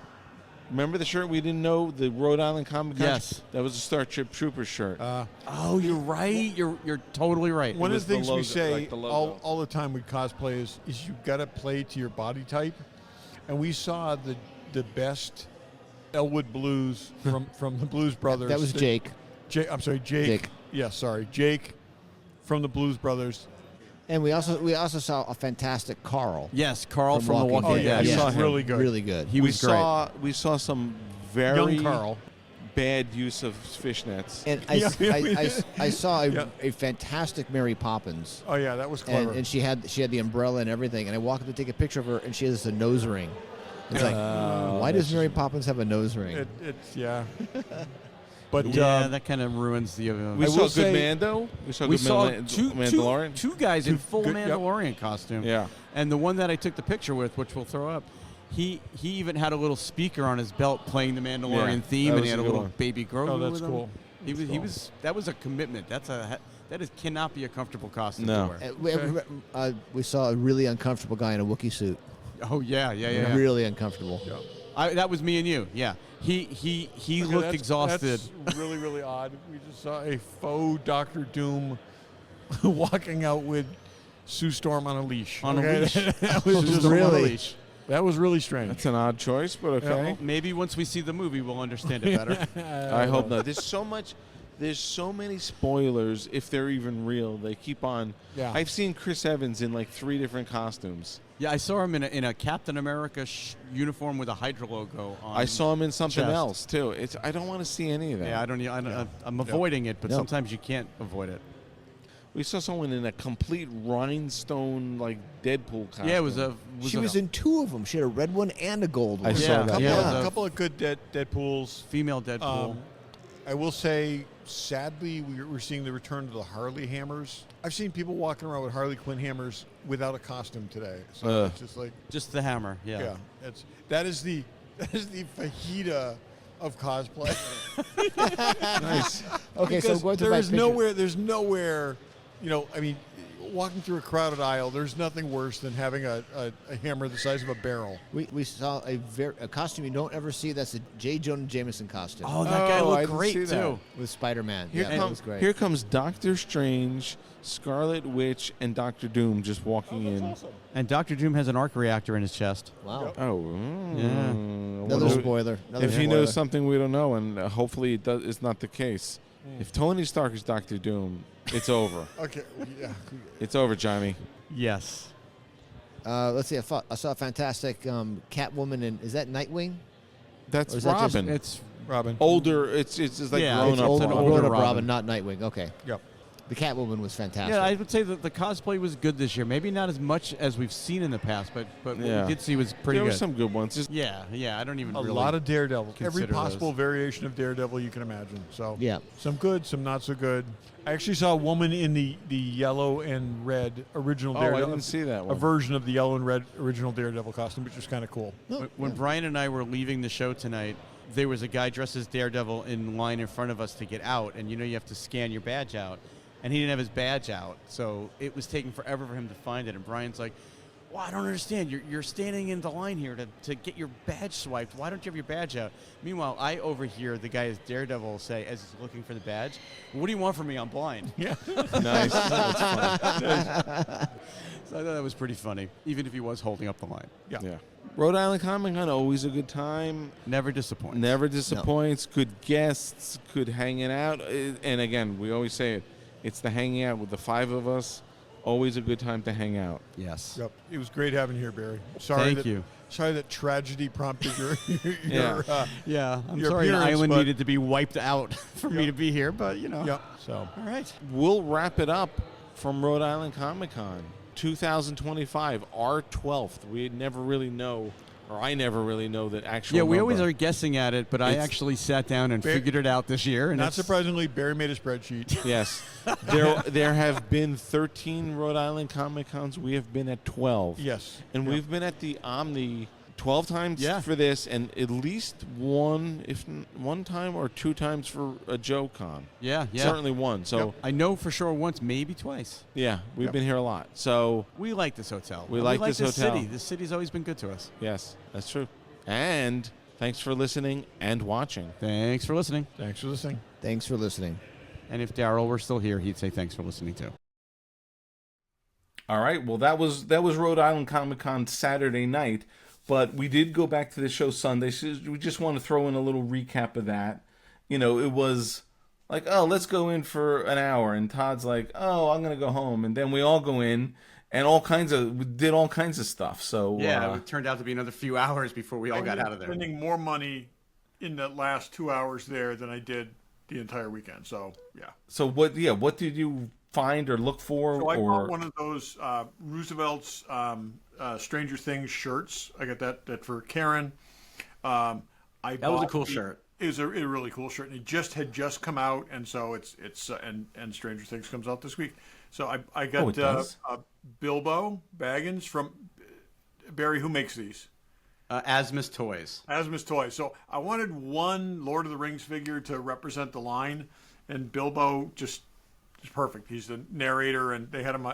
Remember the shirt we didn't know, the Rhode Island Comic Con? Yes. That was a Starship Troopers shirt. Oh, you're right. You're totally right. One of was the things the we logo, say like the logo. all the time with cosplay is you got to play to your body type, and we saw the best Elwood Blues from the Blues Brothers. That was Jake. I'm sorry, Jake. Jake. Yeah, sorry, Jake from the Blues Brothers. And we also saw a fantastic Carl. Yes, Carl From from The Walking Walking Dead. Dead. I saw him. really Really good. He was great. We saw some very Young Carl. bad use of fishnets. And I saw a fantastic Mary Poppins. Oh yeah, that was clever. And she had the umbrella and everything. And I walked up to take a picture of her, and she has a nose ring. It's like, why does Mary Poppins have a nose ring? It's yeah. But Yeah, that kind of ruins the. We I saw will Good say- Mando. We saw we Good saw Mandalorian. two guys in full good- yep. Mandalorian costume. Yeah. And the one that I took the picture with, which we'll throw up, he even had a little speaker on his belt playing the Mandalorian Yeah, theme, that and was he had a a good little one. baby Grogu Oh, that's with him. cool. That was a commitment. Cannot be a comfortable costume No. to wear. We saw a really uncomfortable guy in a Wookiee suit. Oh yeah. Really uncomfortable. That was me and you. Yeah. He Okay, looked that's- exhausted. That's really, really odd. We just saw a faux Doctor Doom walking out with Sue Storm on a leash. On a leash. that was just Really? On a leash. That was really strange. That's an odd choice, but okay. Maybe once we see the movie, we'll understand it better. I hope not. There's so much. there's so many spoilers, if they're even real. They keep on. Yeah. I've seen Chris Evans in like 3 different costumes. Yeah, I saw him in a Captain America uniform with a Hydra logo on. I saw him in something chest. else too. I don't want to see any of that. Yeah, I'm avoiding it, but sometimes you can't avoid it. We saw someone in a complete rhinestone like Deadpool costume. Yeah, it was She was in 2 of them. She had a red one and a gold one. I saw that. A couple of good Deadpools. Female Deadpool. I will say, sadly, we're seeing the return of the Harley hammers. I've seen people walking around with Harley Quinn hammers without a costume today. So it's just like just the hammer. Yeah. That is the fajita of cosplay. Nice. Okay, so Because going through there's nowhere, I mean, walking through a crowded aisle, there's nothing worse than having a hammer the size of a barrel. We saw a costume you don't ever see. That's a J. Jonah Jameson costume. Oh, that guy I looked didn't great see that. too. With Spider-Man. That was great. Here comes Doctor Strange, Scarlet Witch, and Doctor Doom just walking in. Awesome. And Dr. Doom has an arc reactor in his chest. Wow. Oh, Yeah. Another spoiler. If he knows something we don't know, and hopefully it's not the case. If Tony Stark is Doctor Doom, it's over. Okay. Yeah. It's over, Jamie. Yes. Let's see. I saw a fantastic Catwoman, and is that Nightwing? That's Or is that just- Robin. It's Robin. Older. It's like Yeah, grown it's up. old- Older, an older Robin. Robin. not Nightwing. Okay. Yep. The Catwoman was fantastic. Yeah, I would say that the cosplay was good this year. Maybe not as much as we've seen in the past, but what Yeah. we did see was pretty There good. were some good ones. Just Yeah, I don't even A really lot of Daredevil. Every consider possible those. variation of Daredevil you can imagine. So Yeah. some good, some not so good. I actually saw a woman in the yellow and red original I Daredevil. didn't see that A one. version of the yellow and red original Daredevil costume, which was kind of cool. When Brian and I were leaving the show tonight, there was a guy dressed as Daredevil in line in front of us to get out, and you have to scan your badge out, and he didn't have his badge out, so it was taking forever for him to find it. And Brian's like, "Well, I don't understand. You're standing in the line here to get your badge swiped. Why don't you have your badge out?" Meanwhile, I overhear the guy as Daredevil say, as he's looking for the badge, "What do you want from me? I'm blind." Yeah. Nice. That's funny. So I thought that was pretty funny, even if he was holding up the line. Yeah. Yeah. Rhode Island Comic Con, always a good time. Never disappoints. Never disappoints. Good guests. Good hanging out. And again, we always say it. It's the hanging out with the 5 of us. Always a good time to hang out. Yes. Yep. It was great having you here, Barry. Sorry Thank you. Sorry that tragedy prompted your Yeah. Yeah, I'm your sorry the appearance, island but- needed to be wiped out for me Yep. to be here, but Yep. So All right. We'll wrap it up from Rhode Island Comic Con 2025, our 12th. We never really know, or I never really know that actual Yeah, we always number. are guessing at it, but I It's- actually sat down and Ba- figured it out this year. And not it's- surprisingly, Barry made a spreadsheet. Yes. there have been 13 Rhode Island Comic Cons. We have been at 12. Yes. And Yep. we've been at the Omni 12 times Yeah. for this, and at least one time or 2 times for a Joe Con. Yeah. Certainly one. So, Yep. I know for sure once, maybe twice. yeah, we've Yep. been here a lot. So, We like this hotel. We And like this hotel. city. This city's always been good to us. yes, that's true. And thanks for listening and watching. Thanks for listening. Thanks for listening. Thanks for listening. And if Daryl were still here, he'd say thanks for listening too. All right. Well, that was Rhode Island Comic Con Saturday night, but we did go back to the show Sunday. So we just want to throw in a little recap of that. It was like, oh, let's go in for an hour, and Todd's like, oh, I'm gonna go home, and then we all go in and we did all kinds of stuff. So It turned out to be another few hours before we all got out of there. Spending more money in the last 2 hours there than I did the entire weekend. So yeah. So what? Yeah, what did you find or look for? So I or bought one of those Roosevelt's Stranger Things shirts. I got that for Karen. That was a cool shirt. It was a really cool shirt, and it had just come out, and so it's and Stranger Things comes out this week. So I got it does? Bilbo Baggins from Barry. Who makes these? Asmus Toys. Asmus Toys. So I wanted one Lord of the Rings figure to represent the line, and Bilbo just is perfect. He's the narrator, and they had him.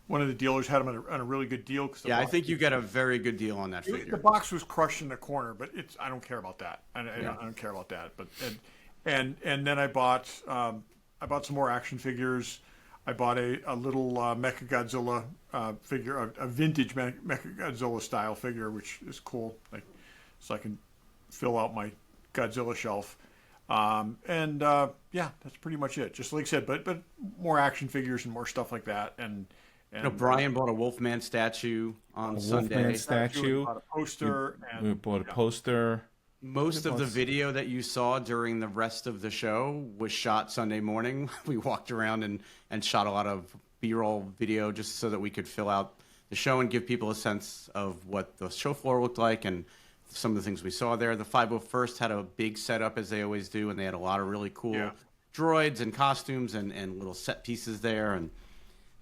One of the dealers had him on a really good deal. Yeah, I think you got a very good deal on that The figure. box was crushed in the corner, but I don't care about that. I don't care about that. But and then I bought some more action figures. I bought a little Mechagodzilla figure, a vintage Mechagodzilla style figure, which is cool. So I can fill out my Godzilla shelf. Yeah, that's pretty much it. Just like I said, but more action figures and more stuff like that. And Brian bought a Wolfman statue on Sunday. Wolfman statue. bought a poster. We bought a poster. Most of the video that you saw during the rest of the show was shot Sunday morning. We walked around and shot a lot of B-roll video just so that we could fill out the show and give people a sense of what the show floor looked like and some of the things we saw there. The 501st had a big setup, as they always do, and they had a lot of really cool droids and costumes and little set pieces there. And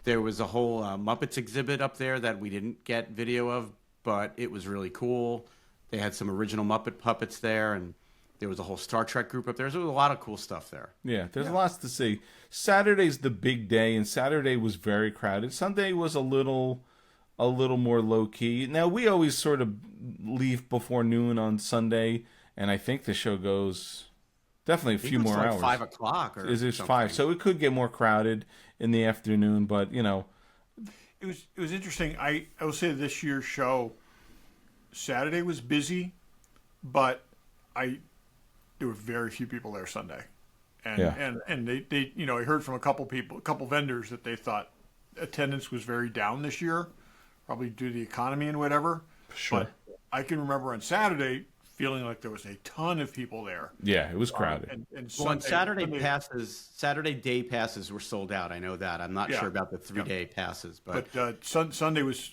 there was a whole Muppets exhibit up there that we didn't get video of, but it was really cool. They had some original Muppet puppets there, and there was a whole Star Trek group up there. So there was a lot of cool stuff there. Yeah, there's lots to see. Saturday's the big day, and Saturday was very crowded. Sunday was a little more low key. Now we always sort of leave before noon on Sunday, and I think the show goes definitely a few more hours. 5 o'clock or Is it something. 5? So it could get more crowded in the afternoon, but you know, It was interesting. I will say this year's show, Saturday was busy, but there were very few people there Sunday, and they I heard from a couple vendors that they thought attendance was very down this year, probably due to the economy and whatever. Sure. But I can remember on Saturday feeling like there was a ton of people there. Yeah, it was crowded. And Well, Sunday, Saturday day passes were sold out. I know that. I'm not Yeah. sure about the 3-day passes, but Sunday was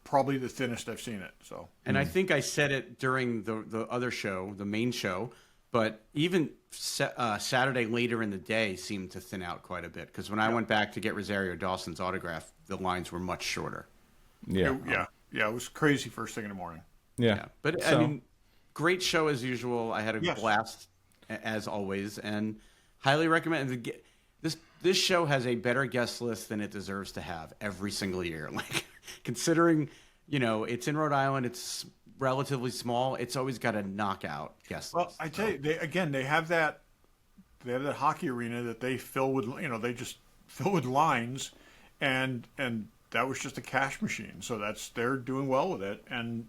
probably the thinnest I've seen it. So, and I think I said it during the other show, the main show, but even Saturday later in the day seemed to thin out quite a bit because when I went back to get Rosario Dawson's autograph, the lines were much shorter. Yeah. it was crazy first thing in the morning. Yeah. But I mean, great show as usual. I had a blast as always, and highly recommend. This show has a better guest list than it deserves to have every single year. Like considering, it's in Rhode Island, it's relatively small. It's always got a knockout guest list. Well, I tell you, they have that hockey arena that they fill with, they just fill with lines, and that was just a cash machine. So they're doing well with it, and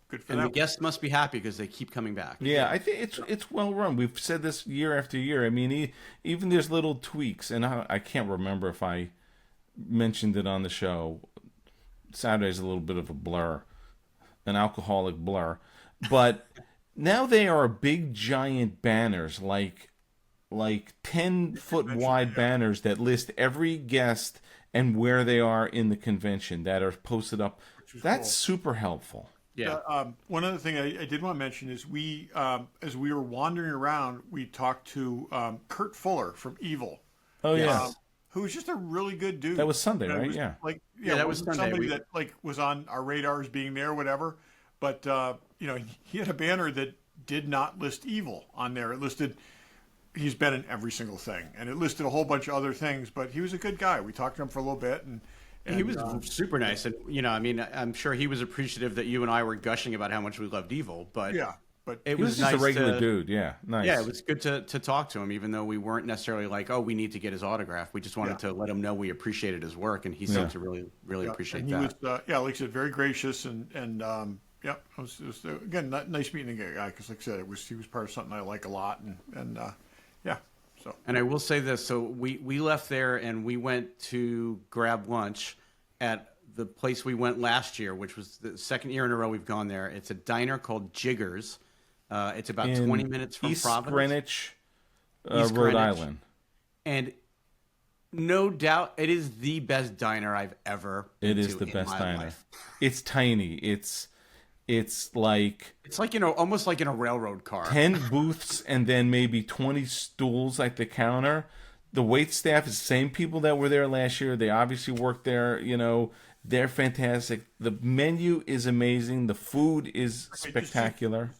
good for and them. the guests must be happy because they keep coming back. Yeah, I think it's well run. We've said this year after year. I mean, even there's little tweaks, and I can't remember if I mentioned it on the show. Saturday's a little bit of a blur, an alcoholic blur, but now they are big giant banners, like 10-foot wide banners that list every guest and where they are in the convention that are posted up. That's super helpful. Yeah. One other thing I did want to mention is we, as we were wandering around, we talked to Kurt Fuller from Evil. Oh, yeah. Who was just a really good dude. That was Sunday, right? Was, yeah. That was Sunday. Somebody that was on our radars being there, whatever. But he had a banner that did not list Evil on there. It listed he's been in every single thing, and it listed a whole bunch of other things. But he was a good guy. We talked to him for a little bit, and he was super nice. And I'm sure he was appreciative that you and I were gushing about how much we loved Evil. But but it He was just nice a regular to, dude. Yeah, nice. Yeah, it was good to talk to him, even though we weren't necessarily like, oh, we need to get his autograph. We just wanted to let him know we appreciated his work, and he seemed to really appreciate and that. He was, like I said, very gracious, and it was again nice meeting the guy because, like I said, he was part of something I like a lot, and so. And I will say this: so we left there and we went to grab lunch at the place we went last year, which was the second year in a row we've gone there. It's a diner called Jiggers. It's about 20 minutes from East Providence. Greenwich, East Rhode Greenwich. Island. And no doubt, it is the best diner I've ever been It is to the in best my diner. life. It's tiny. It's like It's like almost like in a railroad car. 10 booths and then maybe 20 stools at the counter. The wait staff is the same people that were there last year. They obviously work there. They're fantastic. The menu is amazing. The food is spectacular.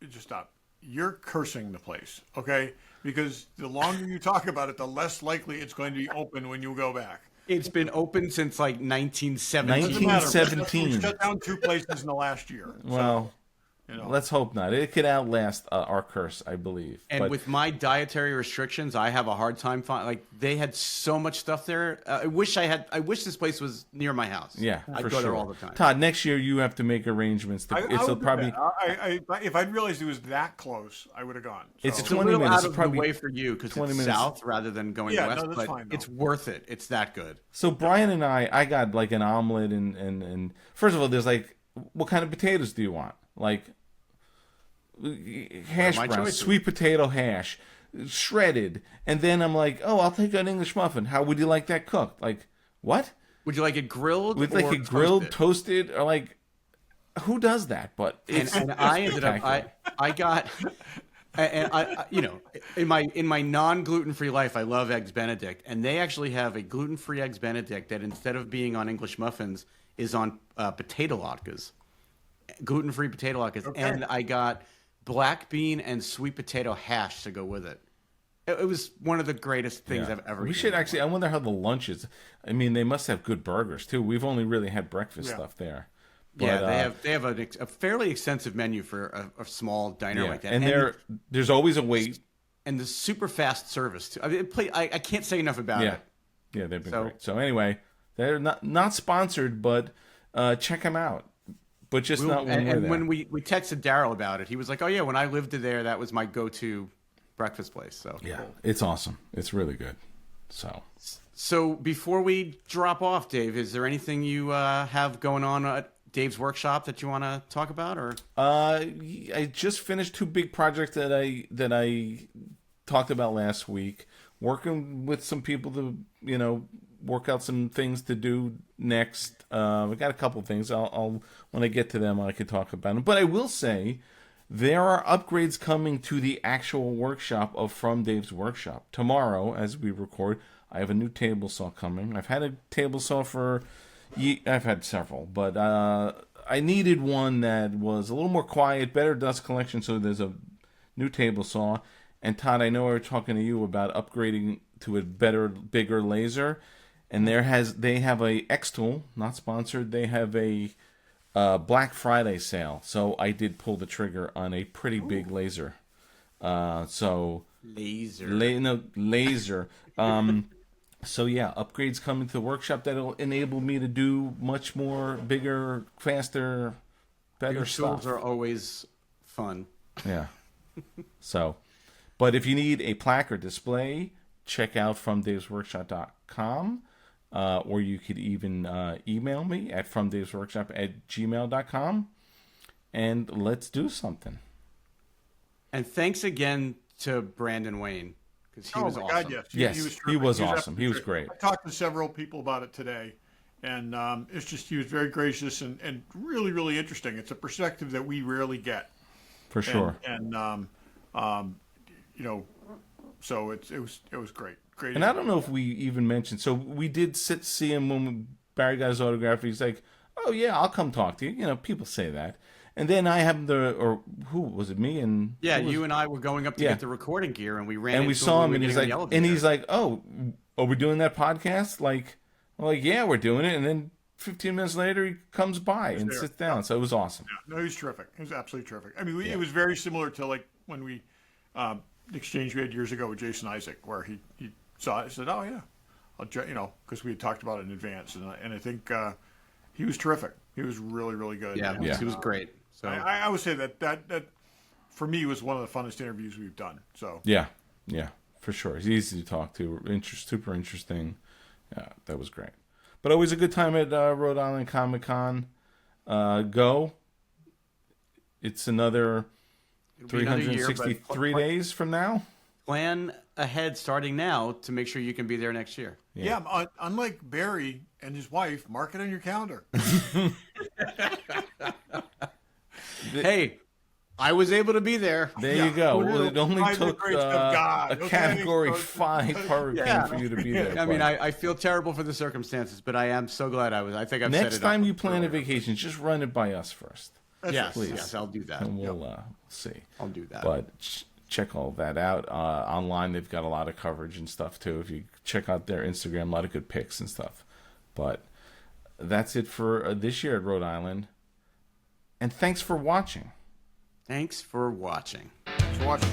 Just stop. You're cursing the place, okay? Because the longer you talk about it, the less likely it's going to be open when you go back. It's been open since like 1917. Doesn't matter. 1917. We shut down 2 places in the last year. Well, You know? Let's hope not. It could outlast our curse, I believe. And But with my dietary restrictions, I have a hard time finding. Like they had so much stuff there. I wish this place was near my house. yeah, I'd for go sure. there all the time. Todd, next year you have to make arrangements. I It's would do probably that. If I'd realized it was that close, I would have gone. So. It's It's a 20 little minutes. out It's of probably the way for you because 20 it's minutes. south rather than going Yeah, west. no, that's but fine, though. it's worth it. It's that good. So Brian and I got like an omelet and first of all, there's like, what kind of potatoes do you want? Like hash my browns, choices. sweet potato hash, shredded, and then I'm like, oh, I'll take an English muffin. How would you like that cooked? Like what? Would you like it grilled? Would or like it grilled, toasted? toasted, or like who does that? But it's, And I ended up I got and I you know in my non-gluten free life I love eggs Benedict, and they actually have a gluten-free eggs Benedict that instead of being on English muffins is on potato latkes, gluten-free potato latkes. Okay. And I got black bean and sweet potato hash to go with it. It was one of the greatest things I've ever We eaten. should actually. I wonder how the lunch is. I mean, they must have good burgers too. We've only really had breakfast stuff there. Yeah, But, they have a fairly extensive menu for a small diner like that. and there's always a wait. And the super fast service too. I mean, I can't say enough about Yeah, it. yeah, they've been So- great. So anyway, they're not sponsored, but check them out. But just not when we're And there. when we texted Derryl about it, he was like, "Oh yeah, when I lived there, that was my go-to breakfast place." So yeah, it's awesome. It's really good. So before we drop off, Dave, is there anything you have going on at Dave's workshop that you want to talk about, or? I just finished 2 big projects that I talked about last week. Working with some people to work out some things to do next. I got a couple things. I'll when I get to them I can talk about them. But I will say there are upgrades coming to the actual workshop of From Dave's Workshop tomorrow as we record. I have a new table saw coming. I've had a table saw I've had several, but I needed one that was a little more quiet, better dust collection. So there's a new table saw. And Todd, I know I was talking to you about upgrading to a better, bigger laser. And they have a X-Tool, not sponsored. They have a Black Friday sale. So I did pull the trigger on a pretty big laser. Laser. Laser. So yeah, upgrades coming to the workshop that'll enable me to do much more, bigger, faster, better Your stuff. tools are always fun. Yeah. So, but if you need a plaque or display, check out FromDavesWorkshop.com, or you could even email me at FromDavesWorkshop@gmail.com, and let's do something. And thanks again to Brendon Wayne because he was awesome. God, yes. Yes, he terrific. was terrific. awesome. He was great. I talked to several people about it today, and it's just he was very gracious and really, really interesting. It's a perspective that we rarely get. For sure. And so it was great. Great. And I don't know if we even mentioned. So we did see him when Barry got his autograph. He's like, "Oh yeah, I'll come talk to you." People say that. And then I happened to, or who was it? Me and Yeah, you and I were going up to Yeah. get the recording gear, and we ran. and we into saw when him, and we he's were like, getting on the elevator. "Oh, are we doing that podcast?" Like, I'm like, "Yeah, we're doing it." And then 15 minutes later, he comes by and there. sits down. So it was awesome. No, he was terrific. He was absolutely terrific. I mean, it was very similar to like when we the exchange we had years ago with Jason Isaac, where he saw it and said, "Oh yeah, because we had talked about it in advance." And I think he was terrific. He was really, really good. Yeah, And, he was great. So I would say that for me was one of the funnest interviews we've done. So Yeah, for sure. He's easy to talk to. Super interesting. Yeah, that was great. But always a good time at Rhode Island Comic Con. Go. It's another it'll be another year, but 363 days from now. plan ahead starting now to make sure you can be there next year. yeah, unlike Barry and his wife, mark it on your calendar. Hey, I was able to be there. There you go. Well, it only By the took grace of God, a okay? Category So- 5 hurricane for you to be there. I mean, but I feel terrible for the circumstances, but I am so glad I was. I think I've set next it time up you plan a earlier. vacation, just run it by us first. Yes, please. yes, I'll do that. And we'll see. I'll do that. But check all that out online. They've got a lot of coverage and stuff too. If you check out their Instagram, a lot of good pics and stuff. But that's it for this year at Rhode Island. And thanks for watching. Thanks for watching. Thanks for watching.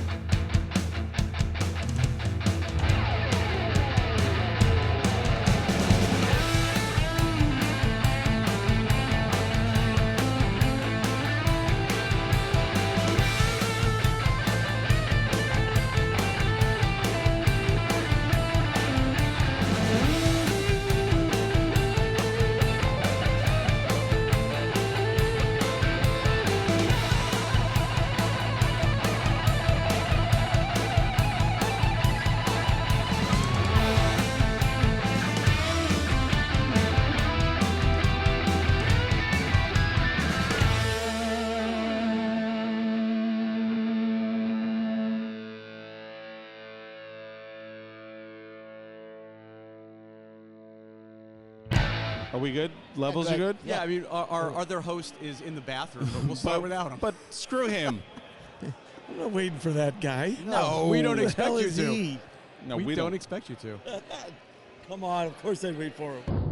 Are we good? Levels are good? Yeah, I mean, our other host is in the bathroom, but we'll start without him. But screw him. I'm not waiting for that guy. No, we don't Who the expect hell you is to. he? No, we don't expect you to. Come on, of course I'd wait for him.